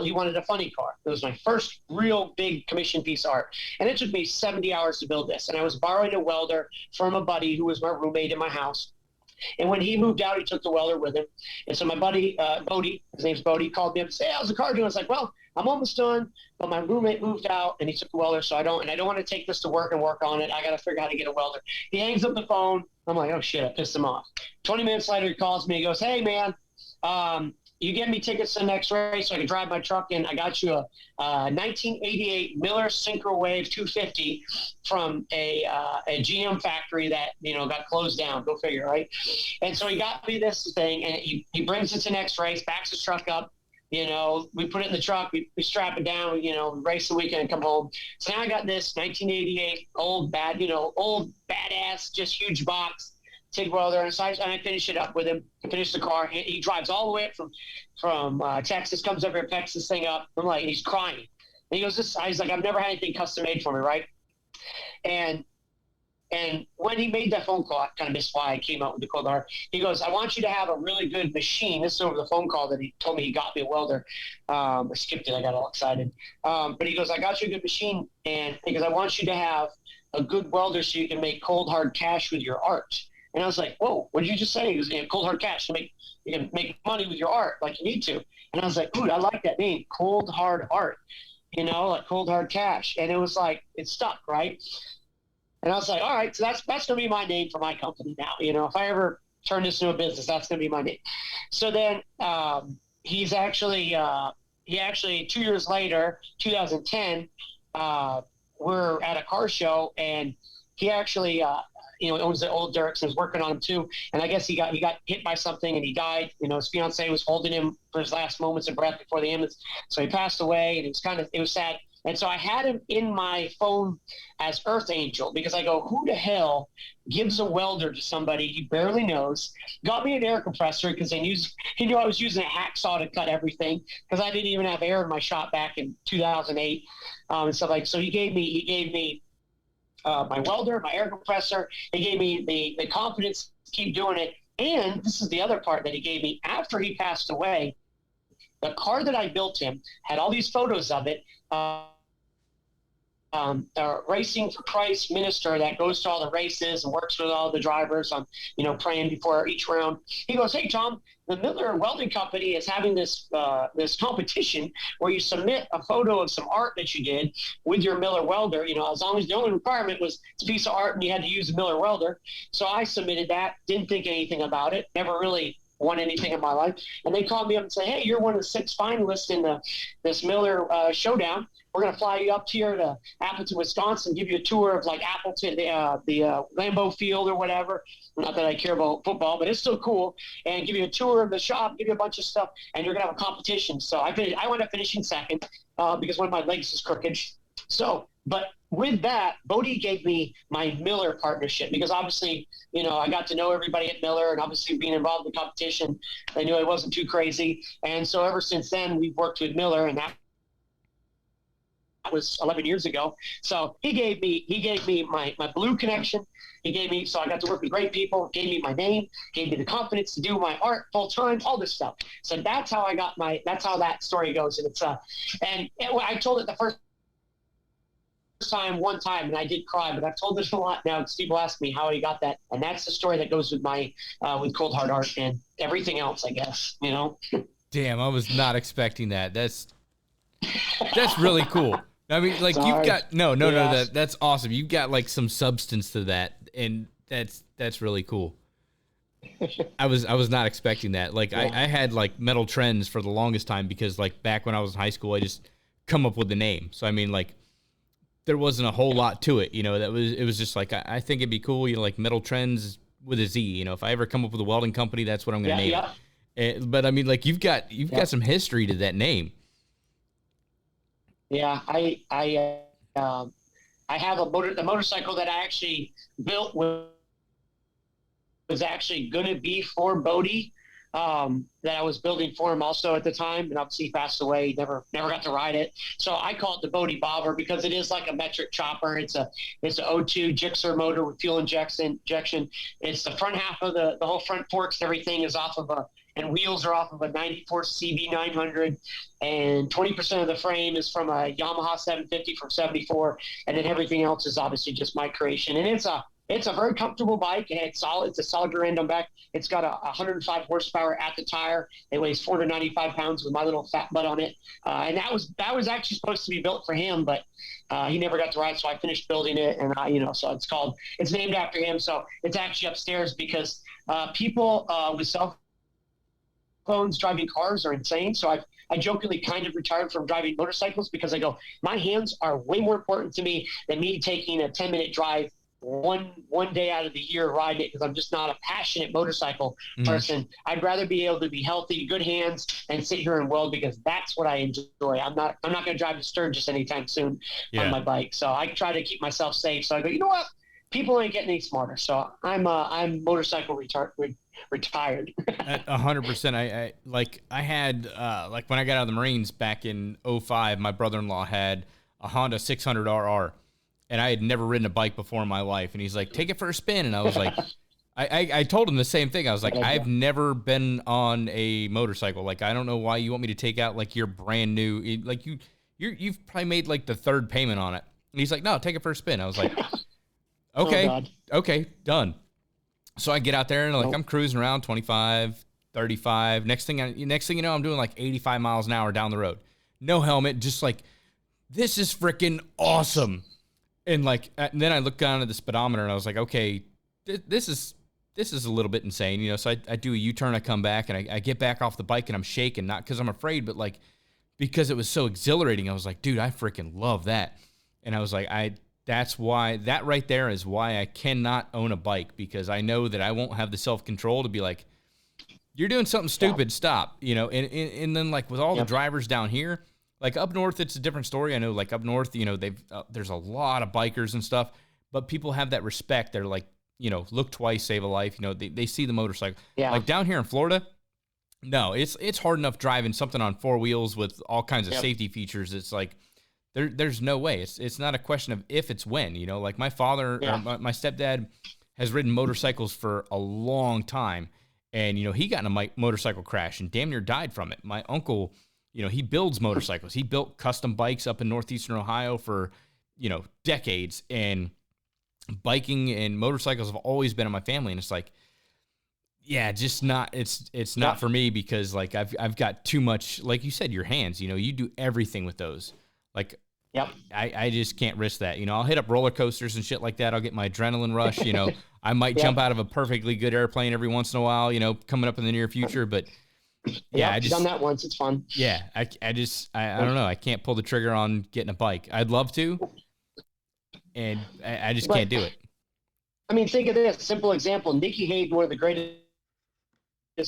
S3: he wanted a funny car. It was my first real big commission piece of art. And it took me 70 hours to build this. And I was borrowing a welder from a buddy who was my roommate in my house. And when he moved out, he took the welder with him. And so my buddy, Bodie, his name's Bodie, called me up and said, hey, how's the car doing? I was like, well, I'm almost done, but my roommate moved out and he took the welder. So I don't want to take this to work and work on it. I got to figure out how to get a welder. He hangs up the phone. I'm like, oh shit, I pissed him off. 20 minutes later, he calls me. He goes, hey man, you get me tickets to the next race so I can drive my truck in. I got you a 1988 Miller Synchro Wave 250 from a GM factory that, got closed down. Go figure, right? And so he got me this thing, and he brings it to the next race, backs his truck up. We put it in the truck, we strap it down, we race the weekend and come home. So now I got this 1988 old badass, just huge box. TIG welder, and I finish it up with him. I finish the car. He drives all the way up from Texas, comes over here, picks this thing up. I'm like, he's crying. And he goes, he's like, I've never had anything custom made for me, right? And when he made that phone call, I kind of missed why I came out with the cold hard. He goes, I want you to have a really good machine. This is over the phone call that he told me he got me a welder. I skipped it. I got all excited. But he goes, I got you a good machine. And because I want you to have a good welder so you can make cold hard cash with your art. And I was like, whoa, what did you just say? He was cold hard cash. You can make money with your art like you need to. And I was like, dude, I like that name, cold hard art, like cold hard cash. And it was like, it stuck, right? And I was like, all right, so that's going to be my name for my company now. If I ever turn this into a business, that's going to be my name. So then he actually 2 years later, 2010, we're at a car show, and he actually owns the old Dirks and was working on him too. And I guess he got hit by something and he died. His fiance was holding him for his last moments of breath before the ambulance. So he passed away, and it was sad. And so I had him in my phone as Earth Angel, because I go, who the hell gives a welder to somebody he barely knows? Got me an air compressor because he knew I was using a hacksaw to cut everything, because I didn't even have air in my shop back in 2008 and stuff like. So he gave me my welder, my air compressor. He gave me the confidence to keep doing it. And this is the other part that he gave me after he passed away. The car that I built him had all these photos of it. A Racing for Christ minister that goes to all the races and works with all the drivers on, praying before each round. He goes, hey, Tom, the Miller Welding Company is having this competition where you submit a photo of some art that you did with your Miller welder, as long as the only requirement was it's a piece of art and you had to use a Miller welder. So I submitted that, didn't think anything about it, never really won anything in my life. And they called me up and say, hey, you're one of the 6 finalists in this Miller showdown. We're going to fly you up here to Appleton, Wisconsin, give you a tour of like Appleton, the Lambeau Field or whatever. Not that I care about football, but it's still cool. And give you a tour of the shop, give you a bunch of stuff, and you're going to have a competition. So I wound up finishing second because one of my legs is crooked. So, but with that, Bodie gave me my Miller partnership because obviously, I got to know everybody at Miller, and obviously being involved in the competition, they knew I wasn't too crazy. And so ever since then, we've worked with Miller, and that was 11 years ago. So he gave me my blue connection. He gave me, so I got to work with great people, gave me my name, gave me the confidence to do my art full time, all this stuff. So that's how that's how that story goes. And it's, I told it the first time, one time, and I did cry, but I've told this a lot now. People ask me how he got that. And that's the story that goes with my, with cold hard art and everything else, I guess,
S1: Damn, I was not expecting that. That's really cool. I mean, like, sorry. You've got no, that's awesome. You've got like some substance to that, and that's really cool. I was not expecting that. Like, yeah. I had like metal trends for the longest time because like back when I was in high school, I just come up with the name. So I mean, like, there wasn't a whole lot to it, it was just like, I think it'd be cool, like metal trends with a Z, if I ever come up with a welding company, that's what I'm going to name it. But I mean, like, you've got some history to that name. Yeah, I have the motorcycle that I actually built was actually going to be for Bodie, that I was building for him also at the time, and obviously he passed away. Never got to ride it. So I call it the Bodie Bobber because it is like a metric chopper. It's a O2 Gixxer motor with fuel injection. It's the front half of the whole front forks. Everything is off of and wheels are off of a 94 CB900, and 20% of the frame is from a Yamaha 750 from 74, and then everything else is obviously just my creation. And
S4: It's a very comfortable bike, and it's solid. It's a solid rear end on back. It's got a 105 horsepower at the tire. It weighs 495 pounds with my little fat butt on it. And that was actually supposed to be built for him, but he never got to ride, so I finished building it. And so it's named after him. So it's actually upstairs because people with cell phones driving cars are insane. So I jokingly kind of retired from driving motorcycles because I go, my hands are way more important to me than me taking a 10-minute drive one day out of the year riding it, because I'm just not a passionate motorcycle person. I'd rather be able to be healthy, good hands, and sit here and weld, because that's what I enjoy. I'm not going to drive to Sturgis anytime soon on my bike. So I try to keep myself safe. So I go, you know what? People ain't getting any smarter. So I'm motorcycle retired.
S1: 100%. I had like when I got out of the Marines back in 2005, my brother-in-law had a Honda 600RR, and I had never ridden a bike before in my life. And he's like, take it for a spin. And I was like, I told him the same thing. I was like, I've never been on a motorcycle. Like, I don't know why you want me to take out like your brand new, like you've probably made like the third payment on it. And he's like, no, take it for a spin. I was like, okay, done. So I get out there and I'm cruising around 25, 35. Next thing you know, I'm doing like 85 miles an hour down the road. No helmet, just like, this is freaking awesome. And then I look down at the speedometer and I was like, okay, this is a little bit insane, So I do a U-turn, I come back, and I get back off the bike, and I'm shaking, not because I'm afraid, but like because it was so exhilarating. I was like, dude, I freaking love that. And I was like, that right there is why I cannot own a bike, because I know that I won't have the self-control to be like, you're doing something stupid, stop, and then like with all the drivers down here, like up north, it's a different story. I know like up north, there's a lot of bikers and stuff, but people have that respect. They're like, look twice, save a life. They see the motorcycle. Yeah. Like down here in Florida, no, it's hard enough driving something on four wheels with all kinds of safety features. It's like, there's no way. It's not a question of if, it's when, like my father, or my stepdad has ridden motorcycles for a long time. And, he got in a motorcycle crash and damn near died from it. My uncle, he builds motorcycles. He built custom bikes up in northeastern Ohio for, decades. And biking and motorcycles have always been in my family. And it's like, yeah, just not, it's not for me, because like I've got too much, like you said, your hands, you do everything with those. Like, I just can't risk that. I'll hit up roller coasters and shit like that. I'll get my adrenaline rush. I might jump out of a perfectly good airplane every once in a while, coming up in the near future. But
S4: I just done that once. It's fun.
S1: Yeah. I don't know. I can't pull the trigger on getting a bike. I'd love to, and I just can't do it.
S4: I mean, think of this simple example. Nicky Hayden, one of the greatest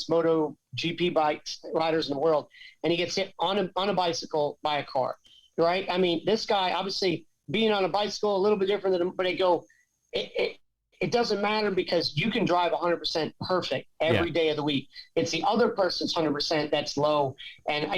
S4: Moto GP bike riders in the world, and he gets hit on a bicycle by a car. Right? I mean, this guy, obviously, being on a bicycle, a little bit different than him, but it doesn't matter, because you can drive 100% perfect every day of the week. It's the other person's 100% that's low. And,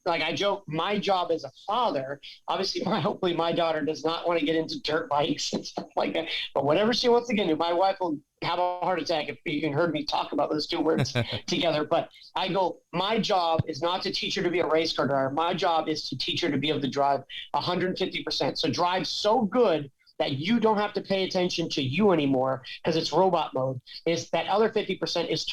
S4: like I joke, my job as a father, obviously, hopefully my daughter does not want to get into dirt bikes and stuff like that. But whatever she wants to get into, my wife will have a heart attack if you can heard me talk about those two words together. But I go, my job is not to teach her to be a race car driver. My job is to teach her to be able to drive 150%. So drive so good that you don't have to pay attention to you anymore, because it's robot mode. Is that other 50% is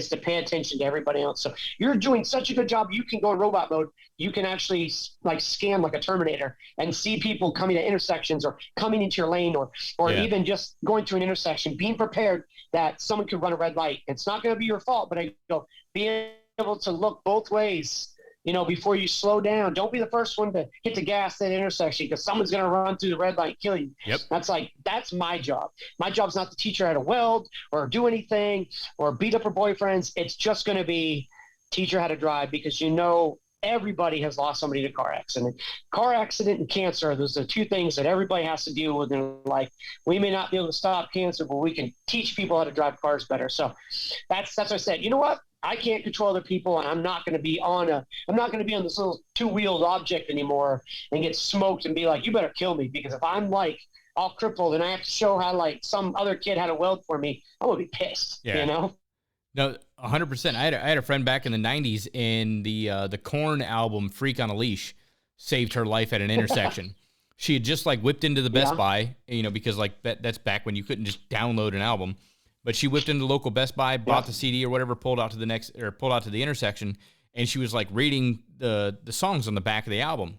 S4: to pay attention to everybody else. So you're doing such a good job, you can go in robot mode. You can actually like scan like a Terminator and see people coming to intersections or coming into your lane, or even just going to an intersection, being prepared that someone could run a red light. It's not going to be your fault, but I go, being able to look both ways, before you slow down. Don't be the first one to hit the gas at that intersection, because someone's going to run through the red light and kill you. Yep. That's my job. My job's not to teach her how to weld or do anything or beat up her boyfriends. It's just going to be teach her how to drive, because everybody has lost somebody to car accident. Car accident and cancer, those are two things that everybody has to deal with in life. We may not be able to stop cancer, but we can teach people how to drive cars better. So that's what I said. You know what? I can't control other people, and I'm not going to be on this little two-wheeled object anymore and get smoked and be like, you better kill me, because if I'm like all crippled and I have to show how like some other kid had to weld for me, I'm going to be pissed, No,
S1: 100%. I had a friend back in the 90s, and the Korn album Freak on a Leash saved her life at an intersection. she had just like whipped into the Best Buy, you know, because like that's back when you couldn't just download an album. But she whipped into the local Best Buy, bought the CD or whatever, pulled out to the intersection, and she was like reading the songs on the back of the album.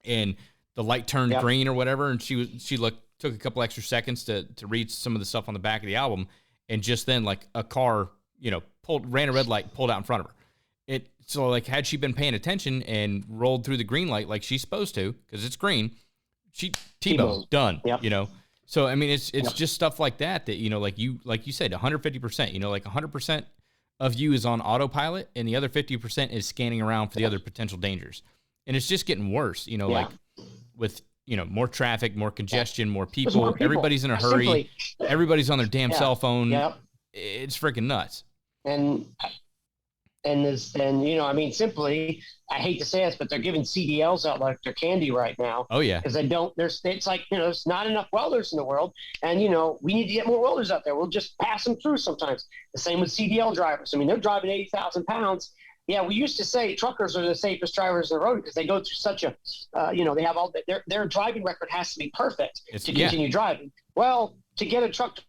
S1: And the light turned green or whatever, and she took a couple extra seconds to read some of the stuff on the back of the album, and just then like a car, you know, ran a red light, pulled out in front of her. So like had she been paying attention and rolled through the green light like she's supposed to, because it's green, she T-bone done. You know. So I mean, it's just stuff like that you know, like you said, 150%. You know, like 100% of you is on autopilot, and the other 50% is scanning around for the other potential dangers. And it's just getting worse. You know, like with, you know, more traffic, more congestion, more people. Everybody's in a hurry. Everybody's on their damn cell phone. It's freaking nuts. And you know, I mean, simply, I hate to say this, but they're giving CDLs out like they're candy right now. Oh yeah, because it's like, you know, there's not enough welders in the world, and you know, we need to get more welders out there. We'll just pass them through sometimes. The same with CDL drivers. I mean, they're driving 80,000 pounds. Yeah, we used to say truckers are the safest drivers on the road because they go through such a, you know, they have all their driving record has to be perfect to continue driving. Well, to get a truck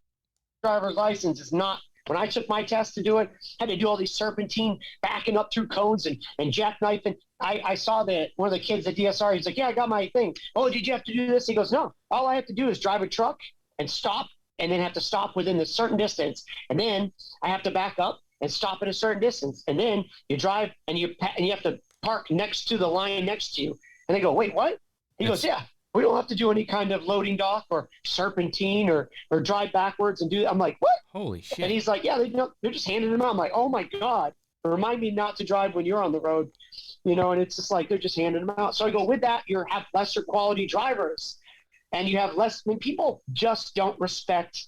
S1: driver's license is not. When I took my test to do it, I had to do all these serpentine, backing up through cones and jackknifing. I saw that one of the kids at DSR, he's like, yeah, I got my thing. Oh, did you have to do this? He goes, no, all I have to do is drive a truck and stop, and then have to stop within a certain distance. And then I have to back up and stop at a certain distance. And then you drive and you have to park next to the line next to you. And they go, wait, what? He goes, yeah. We don't have to do any kind of loading dock or serpentine or drive backwards and do that. I'm like, what? Holy shit. And he's like, yeah, they're just handing them out. I'm like, oh my God. Remind me not to drive when you're on the road, you know, and it's just like, they're just handing them out. So I go, with that, you have lesser quality drivers, and you have less, I mean, people just don't respect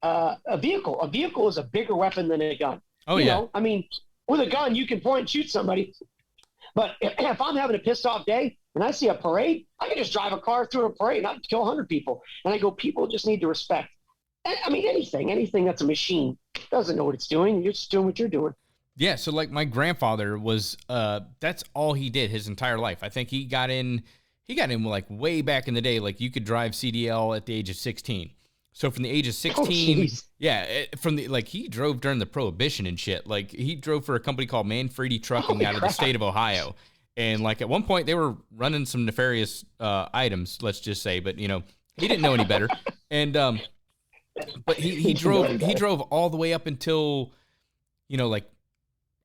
S1: a vehicle. A vehicle is a bigger weapon than a gun. Oh, you know? I mean, with a gun, you can point and shoot somebody. But if I'm having a pissed off day and I see a parade, I can just drive a car through a parade and I can kill 100 people. And I go, people just need to respect. I mean, anything that's a machine doesn't know what it's doing. You're just doing what you're doing. Yeah. So like my grandfather was, that's all he did his entire life. I think he got in like way back in the day. Like you could drive CDL at the age of 16. So from the age of 16, he drove during the Prohibition and shit. Like he drove for a company called Manfredi Trucking out of the state of Ohio. And like at one point they were running some nefarious items, let's just say, but you know, he didn't know any better. And but he drove all the way up until, you know, like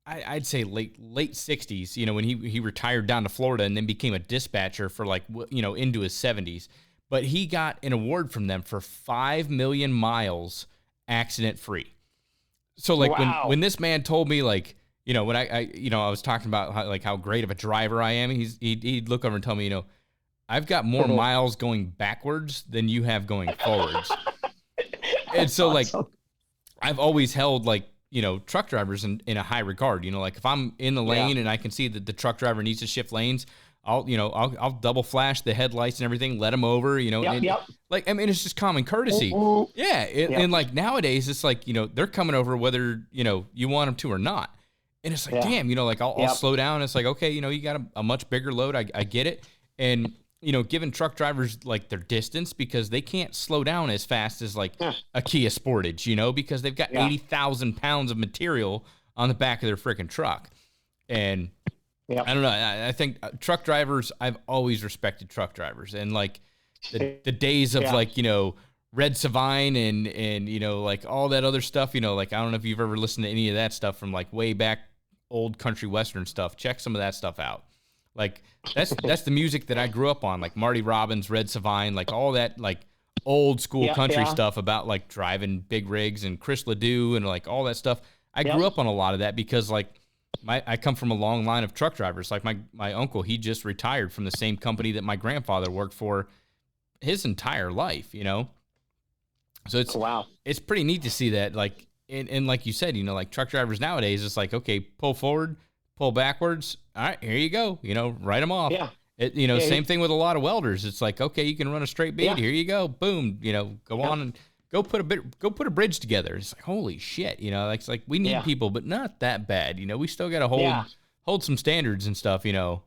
S1: I'd say late 60s, you know, when he retired down to Florida and then became a dispatcher for like, you know, into his 70s. But he got an award from them for 5 million miles accident free. So like when this man told me, like, you know, when I was talking about how great of a driver I am, he'd look over and tell me, you know, I've got more miles going backwards than you have going forwards. And so like, I've always held like, you know, truck drivers in a high regard. You know, like if I'm in the lane and I can see that the truck driver needs to shift lanes, I'll double flash the headlights and everything, let them over, you know, like, I mean, it's just common courtesy. And like nowadays it's like, you know, they're coming over whether, you know, you want them to or not. And it's like, damn, you know, like I'll slow down. It's like, okay, you know, you got a much bigger load. I get it. And, you know, giving truck drivers like their distance because they can't slow down as fast as like a Kia Sportage, you know, because they've got 80,000 pounds of material on the back of their freaking truck. And I don't know. I think truck drivers, I've always respected truck drivers, and like the days of like, you know, Red Savine and, you know, like all that other stuff, you know, like, I don't know if you've ever listened to any of that stuff from like way back, old country Western stuff. Check some of that stuff out. Like that's the music that I grew up on, like Marty Robbins, Red Savine, like all that, like old school country stuff about like driving big rigs and Chris Ledoux and like all that stuff. I grew up on a lot of that because like, I come from a long line of truck drivers. Like my uncle, he just retired from the same company that my grandfather worked for his entire life, you know? So it's pretty neat to see that. Like, and like you said, you know, like truck drivers nowadays, it's like, okay, pull forward, pull backwards. All right, here you go. You know, write them off. Yeah. You know, same thing with a lot of welders. It's like, okay, you can run a straight bead. Here you go. Boom. You know, go on and go put a bridge together. It's like, holy shit, you know, it's like we need people, but not that bad. You know, we still got to hold some standards and stuff, you know.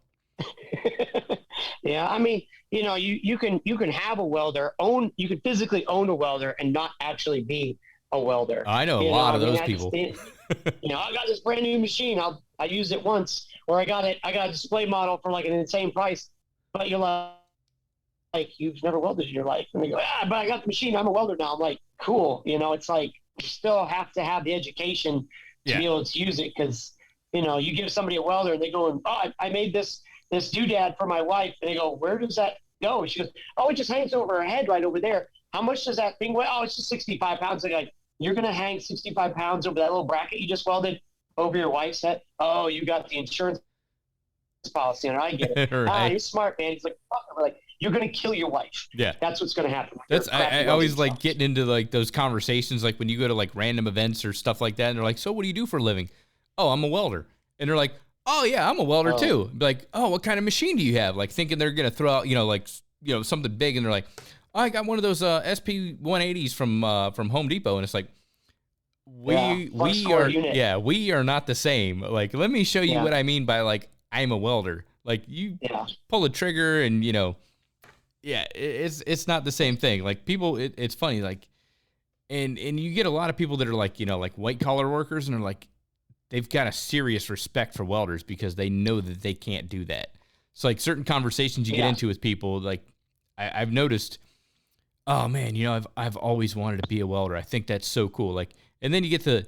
S4: Yeah, I mean, you can have a welder, you can physically own a welder and not actually be a welder.
S1: I know a lot of those people.
S4: I got this brand new machine. I used it once, or I got a display model for like an insane price, but you're like you've never welded in your life. And they go, but I got the machine. I'm a welder now. I'm like, cool. It's like you still have to have the education to be able to use it, because you give somebody a welder and they go, I made this doodad for my wife, and they go, where does that go? She goes, it just hangs over her head right over there. How much does that thing weigh? It's just 65 pounds. They're like, you're going to hang 65 pounds over that little bracket you just welded over your wife's head? Oh, you got the insurance policy, and I get it.
S1: Right.
S4: You're smart, man. He's like, fuck. We're like, you're going to kill your wife.
S1: Yeah.
S4: That's what's going to happen.
S1: I always like getting into like those conversations, like when you go to like random events or stuff like that, and they're like, so what do you do for a living? Oh, I'm a welder. And they're like, oh yeah, I'm a welder too. Be like, oh, what kind of machine do you have? Like thinking they're going to throw out, something big. And they're like, oh, I got one of those SP 180s from Home Depot. And it's like, we are not the same. Like, let me show you what I mean by like, I'm a welder. Like you pull a trigger and, it's not the same thing. Like people, it's funny. Like, and you get a lot of people that are like, like white collar workers, and they're like, they've got a serious respect for welders because they know that they can't do that. So like certain conversations you get into with people, like I've noticed, oh man, I've always wanted to be a welder. I think that's so cool. Like, and then you get the,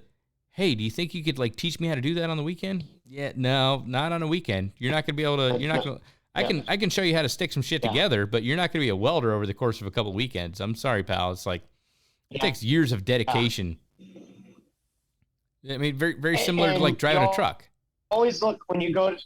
S1: hey, do you think you could like teach me how to do that on the weekend? Yeah, no, not on a weekend. You're not going to be able to, you're not going to, I can show you how to stick some shit together, but you're not going to be a welder over the course of a couple of weekends. I'm sorry, pal. It's like, it takes years of dedication. I mean, very, very similar to like driving a truck.
S4: Always look when you go to,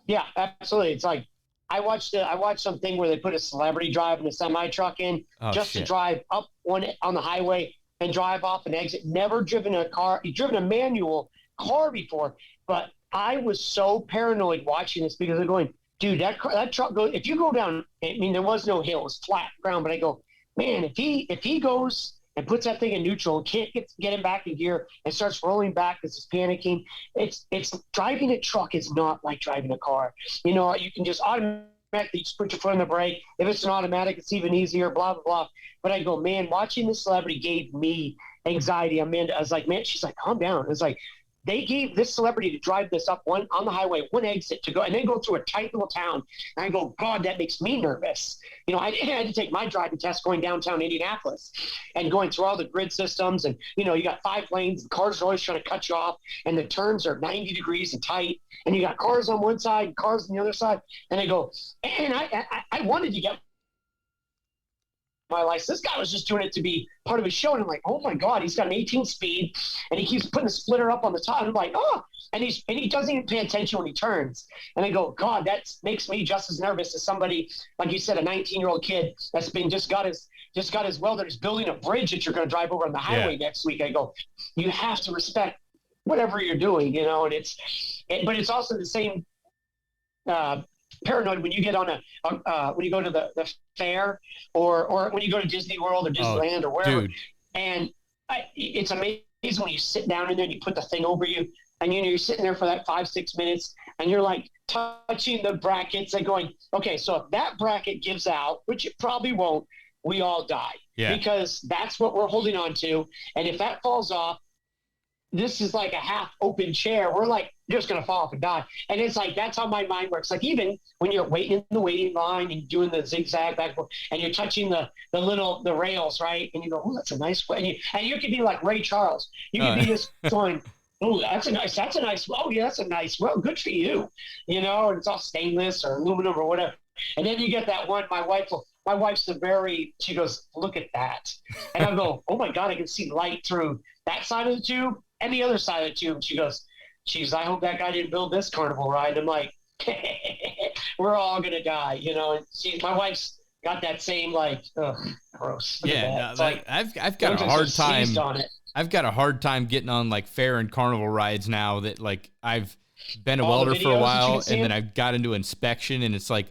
S4: yeah, absolutely. It's like, I watched something where they put a celebrity driving a semi truck in to drive up one on the highway and drive off an exit. Never driven a car. He's driven a manual car before, but I was so paranoid watching this because they're going, dude, that truck goes, if you go down, I mean, there was no hill, it was flat ground, but I go, man, if he goes and puts that thing in neutral and can't get him back in gear and starts rolling back because he's panicking, it's driving a truck is not like driving a car. You can just automatically just put your foot on the brake. If it's an automatic, it's even easier, blah, blah, blah. But I go, man, watching this celebrity gave me anxiety. Amanda, I was like, man, she's like, calm down. It's like, they gave this celebrity to drive this up on the highway, one exit to go, and then go through a tight little town. And I go, God, that makes me nervous. I had to take my driving test going downtown Indianapolis and going through all the grid systems. And, you got 5 lanes, and cars are always trying to cut you off, and the turns are 90 degrees and tight. And you got cars on one side and cars on the other side. And I go, and I wanted to get my license. This guy was just doing it to be part of his show, and I'm like, oh my God, he's got an 18 speed, and he keeps putting the splitter up on the top. And I'm like, and he doesn't even pay attention when he turns. And I go, God, that makes me just as nervous as somebody, like you said, a 19-year-old kid that's been just got his welder, is building a bridge that you're going to drive over on the highway next week. I go, you have to respect whatever you're doing, and but it's also the same. Paranoid when you get on when you go to the fair or when you go to Disney World or Disneyland or wherever. Dude. And it's amazing when you sit down in there and you put the thing over you, and you're sitting there for that 5-6 minutes, and you're like touching the brackets and going, okay, so if that bracket gives out, which it probably won't, we all die. Yeah. Because that's what we're holding on to. And if that falls off, this is like a half open chair. We're like just going to fall off and die. And it's like, that's how my mind works. Like even when you're waiting in the waiting line and doing the zigzag back and forth, and you're touching the rails, right? And you go, oh, that's a nice way. And you could be like Ray Charles. You could be just going, oh, that's a nice, oh yeah, that's a nice, well, good for you. And it's all stainless or aluminum or whatever. And then you get that one, my wife's she goes, look at that. And I go, oh my God, I can see light through that side of the tube and the other side of the tube. She goes, I hope that guy didn't build this carnival ride. I'm like, we're all going to die, And my wife's got that same, like, ugh, gross.
S1: Yeah, no, I've got a hard time. I've got a hard time getting on, like, fair and carnival rides now that, like, I've been a welder for a while, and then I've got into inspection, and it's like,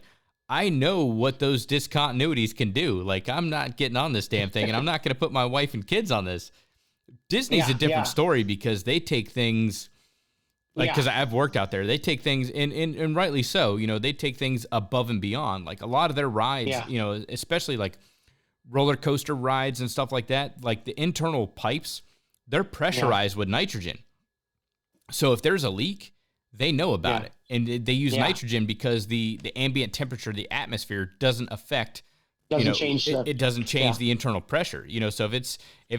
S1: I know what those discontinuities can do. Like, I'm not getting on this damn thing, and I'm not going to put my wife and kids on this. Disney's a different story because they take things Like, because I've worked out there, they take things, and rightly so, you know, they take things above and beyond. Like a lot of their rides, you know, especially like roller coaster rides and stuff like that, like the internal pipes, they're pressurized with nitrogen. So if there's a leak, they know about it. And they use nitrogen because the ambient temperature, the atmosphere doesn't affect,
S4: change
S1: it doesn't change the internal pressure. You know, so if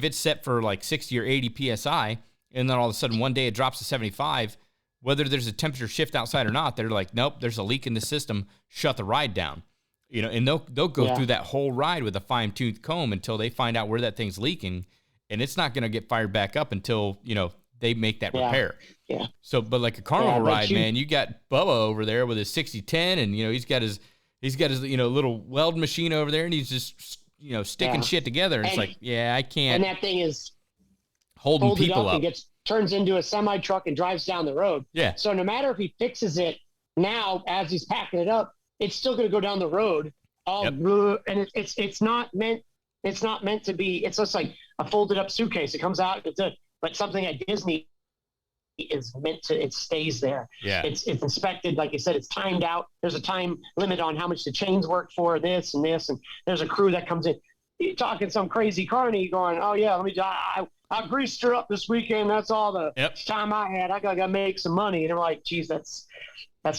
S1: it's set for like 60 or 80 PSI, and then all of a sudden one day it drops to 75, whether there's a temperature shift outside or not, they're like, nope, there's a leak in the system, shut the ride down. You know, and they'll go through that whole ride with a fine-tooth comb until they find out where that thing's leaking, and it's not going to get fired back up until, you know, they make that repair.
S3: Yeah.
S1: So, but like a carnival ride, man, you got Bubba over there with his 6010, and you know he's got his you know little weld machine over there, and he's just sticking shit together. And it's like, I can't.
S4: And that thing is
S1: holding people up.
S4: And turns into a semi truck and drives down the road. Yeah. So no matter if he fixes it now as he's packing it up, it's still going to go down the road. And it's not meant to be. It's just like a folded up suitcase. It comes out. But something at Disney is meant to, it stays there. Yeah. It's inspected. Like I said, it's timed out. There's a time limit on how much the chains work for this and this. And there's a crew that comes in. You're talking some crazy carny going, oh yeah, I greased her up this weekend. That's all the time I had. I gotta make some money. And they're like, geez, that's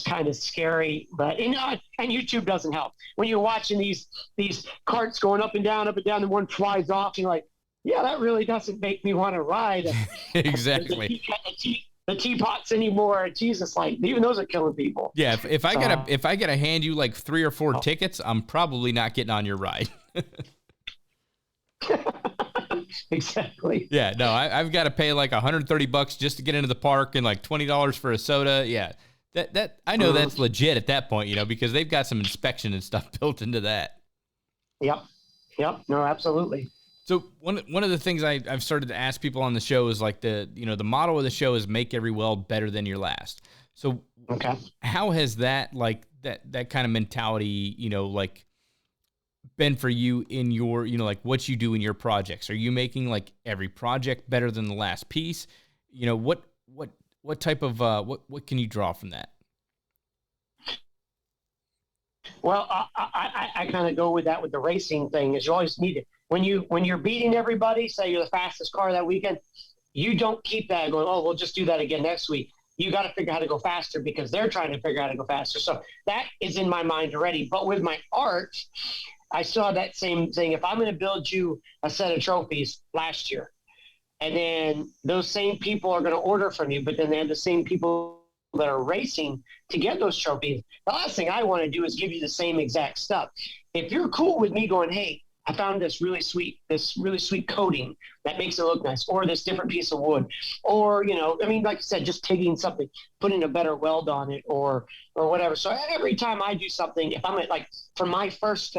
S4: kind of scary. But and YouTube doesn't help. When you're watching these carts going up and down, and one flies off, you're like, yeah, that really doesn't make me want to ride.
S1: Exactly.
S4: The teapots anymore. Jesus, like even those are killing people.
S1: Yeah, if I gotta hand you like 3 or 4 tickets, I'm probably not getting on your ride.
S4: Exactly.
S1: Yeah, no, I've got to pay like $130 just to get into the park and like $20 for a soda. Yeah, that I know that's legit at that point, because they've got some inspection and stuff built into that.
S4: Yep. No, absolutely.
S1: So one of the things I've started to ask people on the show is like the motto of the show is make every weld better than your last. So how has that like that kind of mentality, like been for you in your, like what you do in your projects? Are you making like every project better than the last piece? What type of, what can you draw from that?
S4: Well, I kind of go with that with the racing thing is you always need it. When you're beating everybody, say you're the fastest car that weekend, you don't keep that going, oh, we'll just do that again next week. You got to figure out how to go faster because they're trying to figure out how to go faster. So that is in my mind already. But with my art, I saw that same thing. If I'm going to build you a set of trophies last year, and then those same people are going to order from you, but then they have the same people that are racing to get those trophies, the last thing I want to do is give you the same exact stuff. If you're cool with me going, hey, I found this really sweet coating that makes it look nice, or this different piece of wood, or, like I said, just taking something, putting a better weld on it or whatever. So every time I do something, if I'm like for my first,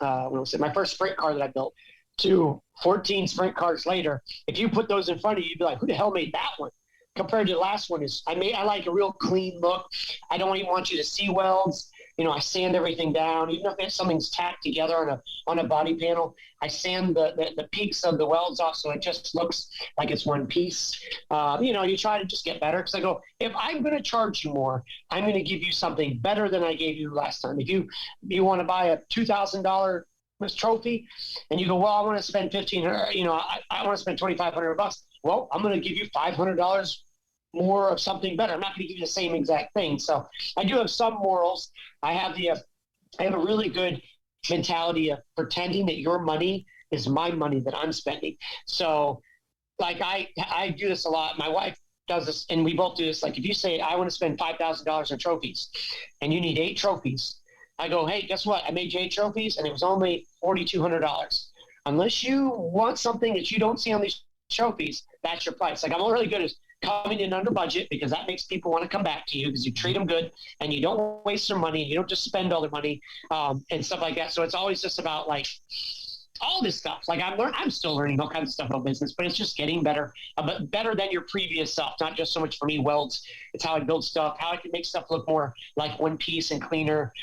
S4: my first sprint car that I built to 14 sprint cars later, if you put those in front of you, you'd be like, who the hell made that one? Compared to the last one I like a real clean look. I don't even want you to see welds. I sand everything down. Even if something's tacked together on a body panel, I sand the peaks of the welds off so it just looks like it's one piece. You try to just get better because I go, if I'm going to charge you more, I'm going to give you something better than I gave you last time. If you want to buy a $2,000 trophy and you go, well, I want to spend $1,500, I want to spend $2,500. Well, I'm going to give you $500 more of something better. I'm not going to give you the same exact thing. So I do have some morals. I have a really good mentality of pretending that your money is my money that I'm spending. So like I do this a lot. My wife does this and we both do this. Like if you say, I want to spend $5,000 on trophies and you need 8 trophies, I go, hey, guess what? I made you 8 trophies and it was only $4,200. Unless you want something that you don't see on these trophies, that's your price. Like I'm really good at coming in under budget because that makes people want to come back to you because you treat them good and you don't waste their money. You don't just spend all their money and stuff like that. So it's always just about like all this stuff. Like I'm still learning all kinds of stuff about business, but it's just getting better, but better than your previous self. Not just so much for me welds. It's how I build stuff, how I can make stuff look more like one piece and cleaner,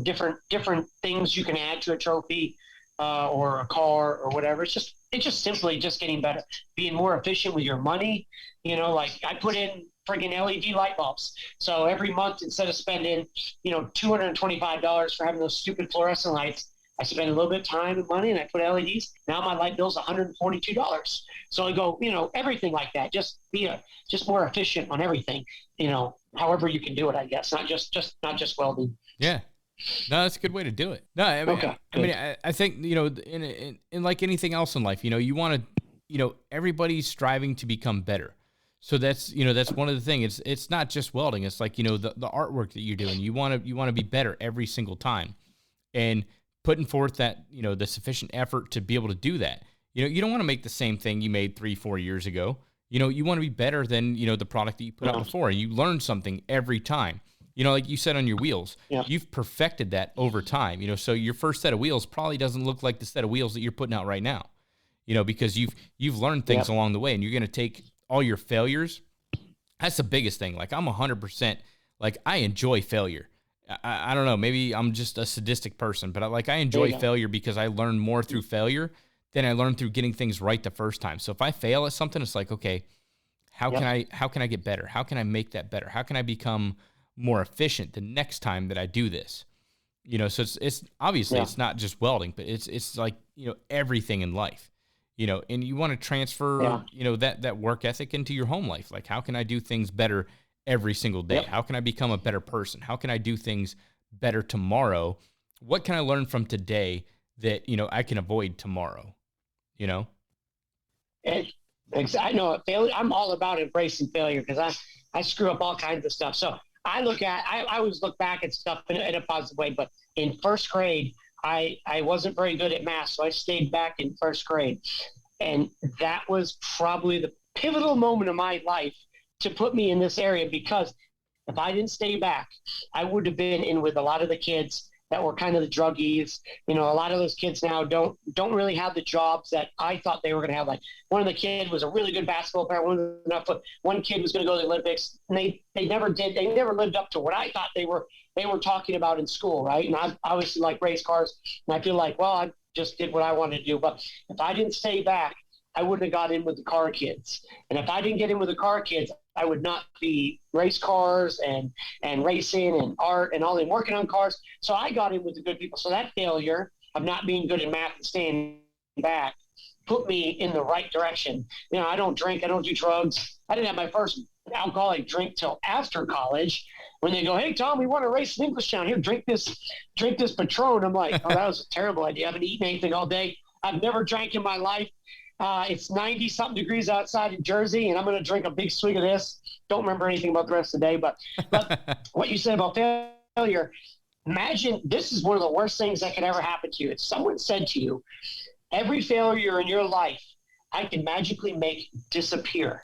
S4: different things you can add to a trophy. or a car or whatever. It's just simply just getting better, being more efficient with your money. Like I put in friggin' LED light bulbs. So every month, instead of spending, $225 for having those stupid fluorescent lights, I spend a little bit of time and money and I put LEDs. Now my light bill's $142. So I go, everything like that. Just be just more efficient on everything, however you can do it, I guess. Not just welding.
S1: Yeah. No, that's a good way to do it. No, I mean,
S4: Okay,
S1: I think, in like anything else in life, you want to, everybody's striving to become better. So that's one of the things. It's not just welding. It's like, the artwork that you're doing, you want to be better every single time, and putting forth that, the sufficient effort to be able to do that. You don't want to make the same thing you made 3-4 years ago. You want to be better than, the product that you put out before. You learn something every time. Like you said on your wheels, you've perfected that over time. So your first set of wheels probably doesn't look like the set of wheels that you're putting out right now, because you've learned things along the way, and you're going to take all your failures. That's the biggest thing. Like I'm 100%, like I enjoy failure. I don't know, maybe I'm just a sadistic person, but I enjoy failure because I learn more through failure than I learn through getting things right the first time. So if I fail at something, it's like, okay, how can I get better? How can I make that better? How can I become more efficient the next time that I do this? So it's obviously it's not just welding, but it's like, everything in life, and you want to transfer, that work ethic into your home life. Like, how can I do things better every single day? How can I become a better person? How can I do things better tomorrow? What can I learn from today that, I can avoid tomorrow?
S4: I know failure. I'm all about embracing failure because I screw up all kinds of stuff. So I always look back at stuff in a positive way, but in first grade, I wasn't very good at math. So I stayed back in first grade, and that was probably the pivotal moment of my life to put me in this area, because if I didn't stay back, I would have been in with a lot of the kids that were kind of the druggies. A lot of those kids now don't really have the jobs that I thought they were going to have. Like one of the kids was a really good basketball player. One kid was going to go to the Olympics. And they never did. They never lived up to what I thought they were talking about in school. Right. And I obviously like race cars, and I feel like, well, I just did what I wanted to do. But if I didn't stay back, I wouldn't have got in with the car kids. And if I didn't get in with the car kids, I would not be race cars and racing and art and all that, working on cars. So I got in with the good people. So that failure of not being good in math and staying back put me in the right direction. I don't drink. I don't do drugs. I didn't have my first alcoholic drink till after college, when they go, "Hey, Tom, we want to race in Englishtown. Here, drink this Patron." I'm like, "Oh, that was a terrible idea. I haven't eaten anything all day. I've never drank in my life. It's 90-something degrees outside in Jersey, and I'm going to drink a big swig of this." Don't remember anything about the rest of the day. But what you said about failure, imagine this is one of the worst things that could ever happen to you. If someone said to you, every failure in your life I can magically make disappear,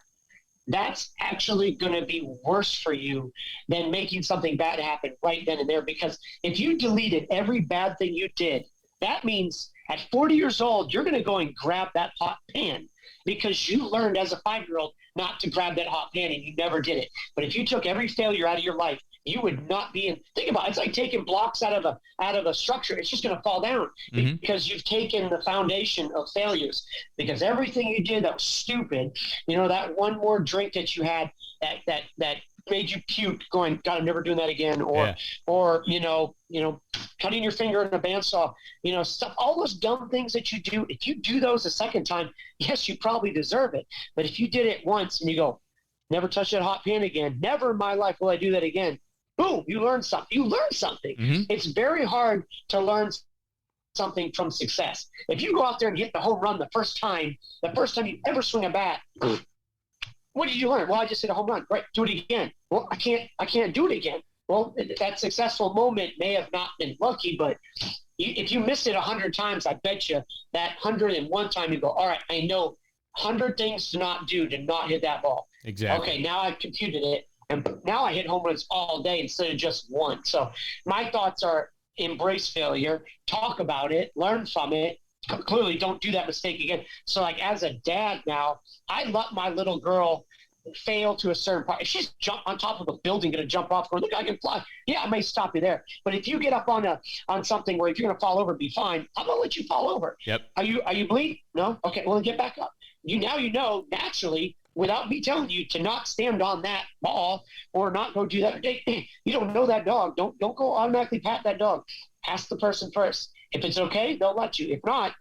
S4: that's actually going to be worse for you than making something bad happen right then and there. Because if you deleted every bad thing you did, that means at 40 years old, you're going to go and grab that hot pan because you learned as a 5-year-old not to grab that hot pan and you never did it. But if you took every failure out of your life, you would not be in. Think about it. It's like taking blocks out of a structure. It's just going to fall down because you've taken the foundation of failures. Because everything you did that was stupid, that one more drink that you had that made you puke, going, "God, I'm never doing that again," or cutting your finger in a bandsaw, stuff, all those dumb things that you do. If you do those a second time, yes, you probably deserve it. But if you did it once and you go, "Never touch that hot pan again. Never in my life will I do that again." Boom, you learn something. It's very hard to learn something from success. If you go out there and hit the home run the first time you ever swing a bat, what did you learn? Well, I just hit a home run. Right, do it again. Well, I can't do it again. Well, that successful moment may have not been lucky, but if you missed it 100 times, I bet you that 101 time you go, "All right, I know 100 things to not do to not hit that ball."
S1: Exactly.
S4: Okay, now I've computed it, and now I hit home runs all day instead of just one. So my thoughts are: embrace failure, talk about it, learn from it. Clearly, don't do that mistake again. So, like as a dad now, I let my little girl fail to a certain part, if she's jump on top of a building, going to jump off, going, look, I can fly. Yeah, I may stop you there. But if you get up on something where if you're going to fall over, be fine. I'm going to let you fall over.
S1: Yep.
S4: Are you bleeding? No. Okay. Well, then get back up. You know naturally, without me telling you, to not stand on that ball or not go do that. You don't know that dog. Don't go automatically pat that dog. Ask the person first. If it's okay, they'll let you. If not,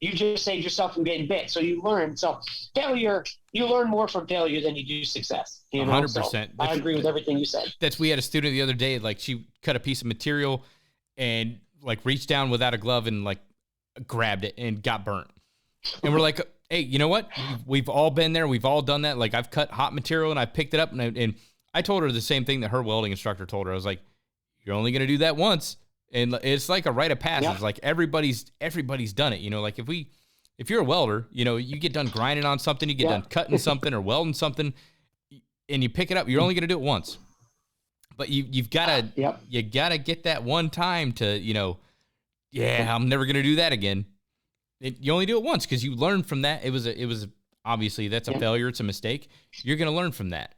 S4: you just saved yourself from getting bit. So you learn. So failure, you learn more from failure than you do success.
S1: 100%.
S4: So I agree with everything you said.
S1: We had a student the other day, like she cut a piece of material and like reached down without a glove and like grabbed it and got burnt. And we're like, hey, you know what? We've all been there. We've all done that. Like I've cut hot material and I picked it up and I told her the same thing that her welding instructor told her. I was like, you're only going to do that once. And it's like a rite of passage.
S4: Yep.
S1: Like everybody's done it. Like if you're a welder, you get done grinding on something, you get done cutting something or welding something and you pick it up, you're only going to do it once. But you've got to, you got to get that one time to, I'm never going to do that again. You only do it once because you learn from that. It was obviously that's a failure. It's a mistake. You're going to learn from that,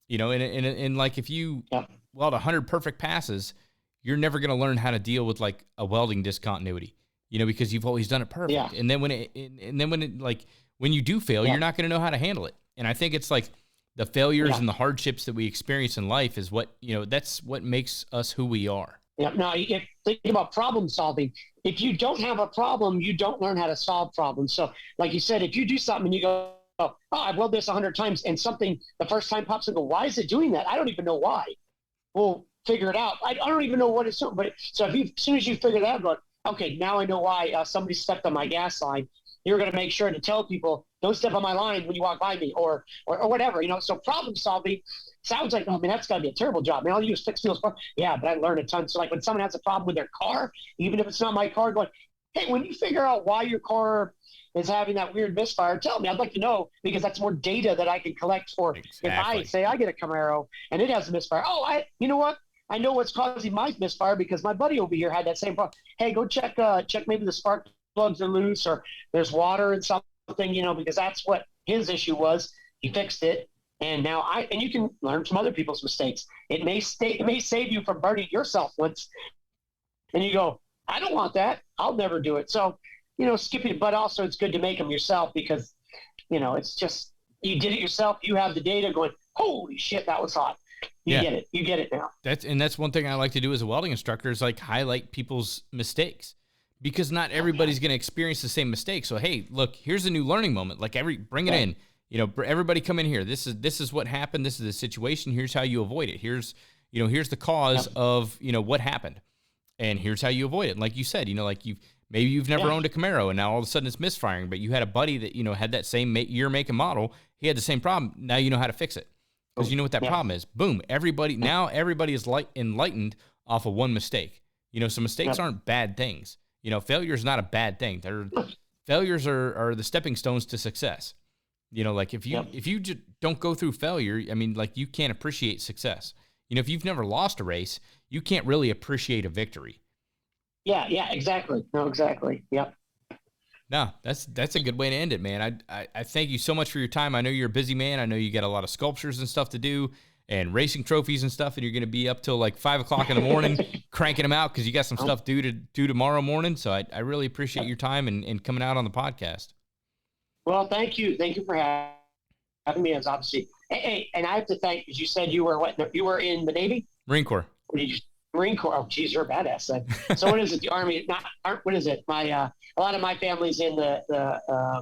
S1: and like if you weld 100 perfect passes, you're never going to learn how to deal with like a welding discontinuity, because you've always done it perfect. Yeah. And then when you do fail, you're not going to know how to handle it. And I think it's like the failures and the hardships that we experience in life is what, that's what makes us who we are.
S4: Yeah. Now, if thinking about problem solving, if you don't have a problem, you don't learn how to solve problems. So like you said, if you do something and you go, oh, I've welded this 100 times and something the first time pops and go, why is it doing that? I don't even know why. Well, figure it out. I don't even know what it's doing. But so as soon as you figure that out, go, okay, now I know why somebody stepped on my gas line. You're going to make sure to tell people, don't step on my line when you walk by me or whatever, So problem solving sounds like, that's got to be a terrible job. All you do is fix people's car. Yeah, but I learned a ton. So like when someone has a problem with their car, even if it's not my car, going, hey, when you figure out why your car is having that weird misfire, tell me. I'd like to know because that's more data that I can collect for. Exactly. If I say I get a Camaro and it has a misfire, you know what? I know what's causing my misfire because my buddy over here had that same problem. Hey, go check maybe the spark plugs are loose or there's water and something, because that's what his issue was. He fixed it. And now and you can learn from other people's mistakes. It may save you from burning yourself once. And you go, I don't want that. I'll never do it. So, skipping, but also it's good to make them yourself because, it's just, you did it yourself. You have the data going, holy shit, that was hot. You get it. You get it now. That's
S1: one thing I like to do as a welding instructor is like highlight people's mistakes because not everybody's going to experience the same mistake. So, hey, look, here's a new learning moment. Like bring it in, everybody come in here. This is what happened. This is the situation. Here's how you avoid it. Here's the cause of, what happened and here's how you avoid it. And like you said, maybe you've never owned a Camaro and now all of a sudden it's misfiring, but you had a buddy that, had that same year, make and model. He had the same problem. Now you know how to fix it. Because you know what that problem is. Boom. Everybody is enlightened off of one mistake. So mistakes aren't bad things. Failure is not a bad thing. Failures are the stepping stones to success. Like if you just don't go through failure, you can't appreciate success. If you've never lost a race, you can't really appreciate a victory.
S4: Yeah, exactly. No, exactly. Yep.
S1: No, that's a good way to end it, man. I thank you so much for your time. I know you're a busy man. I know you got a lot of sculptures and stuff to do and racing trophies and stuff, and you're going to be up till like 5 o'clock in the morning cranking them out because you got some stuff due tomorrow morning. So I really appreciate your time and coming out on the podcast.
S4: Well, thank you. Thank you for having me. As obviously, hey, and I have to thank, as you said, you were in the Navy?
S1: Marine Corps.
S4: Marine Corps. Oh, geez, you're a badass then. So what is it? The Army? What is it? A lot of my family's in the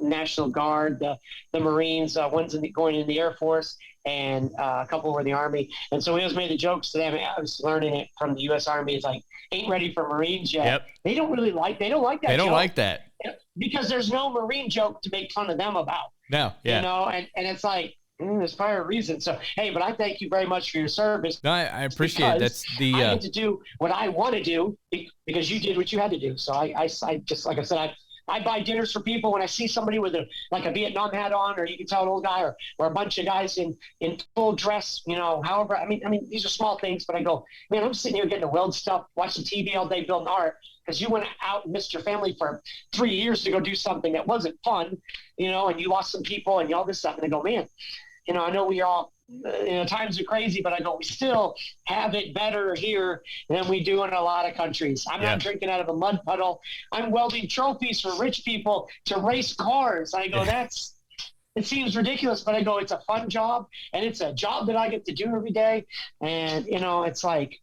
S4: National Guard, the Marines. One's going in the Air Force, and a couple were in the Army. And so we always made the jokes to them. I was learning it from the U.S. Army. It's like, ain't ready for Marines yet. Yep. They don't like that. They don't like that because there's no Marine joke to make fun of them about.
S1: No, yeah.
S4: And it's like. There's probably a reason. So, hey, but I thank you very much for your service.
S1: No, I appreciate it. That's
S4: I get to do what I want to do because you did what you had to do. So I just, like I said, I buy dinners for people when I see somebody with a Vietnam hat on, or you can tell an old guy or a bunch of guys in full dress, however, I mean, these are small things, but I go, man, I'm sitting here getting to weld stuff, watching TV all day, building art. because you went out and missed your family for 3 years to go do something that wasn't fun, and you lost some people and all this stuff. And I go, man, I know we all, times are crazy, but I go, we still have it better here than we do in a lot of countries. I'm not drinking out of a mud puddle. I'm welding trophies for rich people to race cars. I go, it seems ridiculous, but I go, it's a fun job, and it's a job that I get to do every day. And, it's like,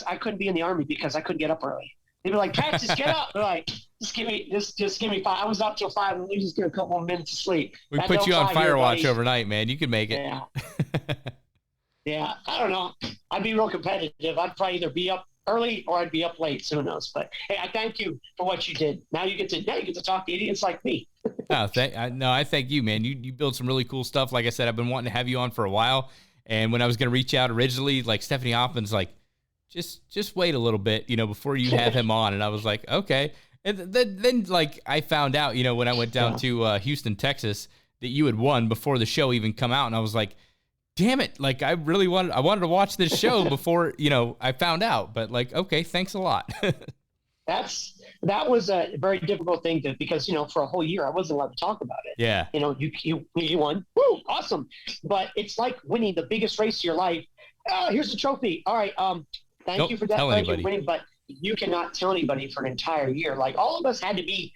S4: I couldn't be in the Army because I couldn't get up early. They'd be like, Patsis, get up. They're like, just give me 5. I was up till 5, and we just get a couple of minutes of sleep.
S1: We put you on fire watch overnight, man. You can make it.
S4: Yeah. Yeah. I don't know. I'd be real competitive. I'd probably either be up early or I'd be up late. So who knows? But hey, I thank you for what you did. Now you get to talk to idiots like me.
S1: I thank you, man. You build some really cool stuff. Like I said, I've been wanting to have you on for a while. And when I was going to reach out originally, like Stephanie Hoffman's like, just wait a little bit, before you have him on. And I was like, okay. And then like I found out, when I went down to Houston, Texas, that you had won before the show even come out. And I was like, damn it. Like I wanted to watch this show before, I found out, but like, okay, thanks a lot.
S4: That was a very difficult thing because for a whole year I wasn't allowed to talk about it.
S1: Yeah.
S4: You won. Woo, awesome. But it's like winning the biggest race of your life. Here's the trophy. All right. Thank you for that. Winning, but you cannot tell anybody for an entire year. Like all of us had to be,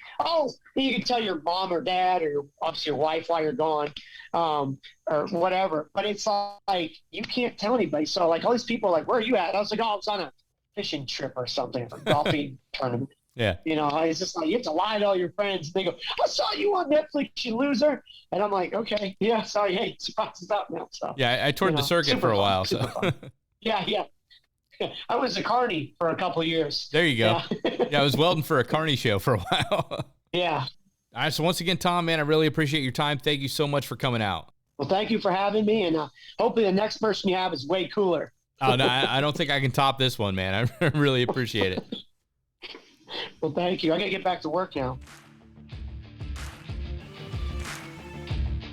S4: you can tell your mom or dad or obviously your wife while you're gone, or whatever. But it's like, you can't tell anybody. So like all these people are like, where are you at? I was like, I was on a fishing trip or something, or golfing tournament. Yeah. It's just like, you have to lie to all your friends. They go, I saw you on Netflix, you loser. And I'm like, okay, yeah, sorry. Hey, Surprise is out now. So
S1: yeah, I toured the circuit for a while. So
S4: yeah. I was a carny for a couple of years.
S1: There you go. Yeah, I was welding for a carny show for a while.
S4: Yeah.
S1: All right. So once again, Tom, man, I really appreciate your time. Thank you so much for coming out.
S4: Well, thank you for having me. And hopefully the next person you have is way cooler.
S1: Oh, no, I don't think I can top this one, man. I really appreciate it.
S4: Well, thank you. I got to get back to work now.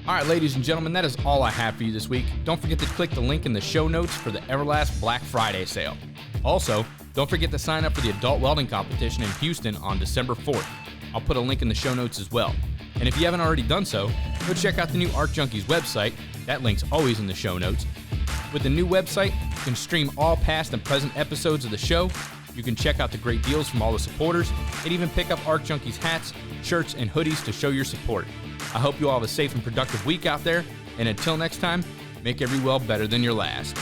S1: All right, ladies and gentlemen, that is all I have for you this week. Don't forget to click the link in the show notes for the Everlast Black Friday sale. Also, don't forget to sign up for the Adult Welding Competition in Houston on December 4th. I'll put a link in the show notes as well. And if you haven't already done so, go check out the new ARC Junkies website. That link's always in the show notes. With the new website, you can stream all past and present episodes of the show. You can check out the great deals from all the supporters, and even pick up ARC Junkies hats, shirts, and hoodies to show your support. I hope you all have a safe and productive week out there, and until next time, make every weld better than your last.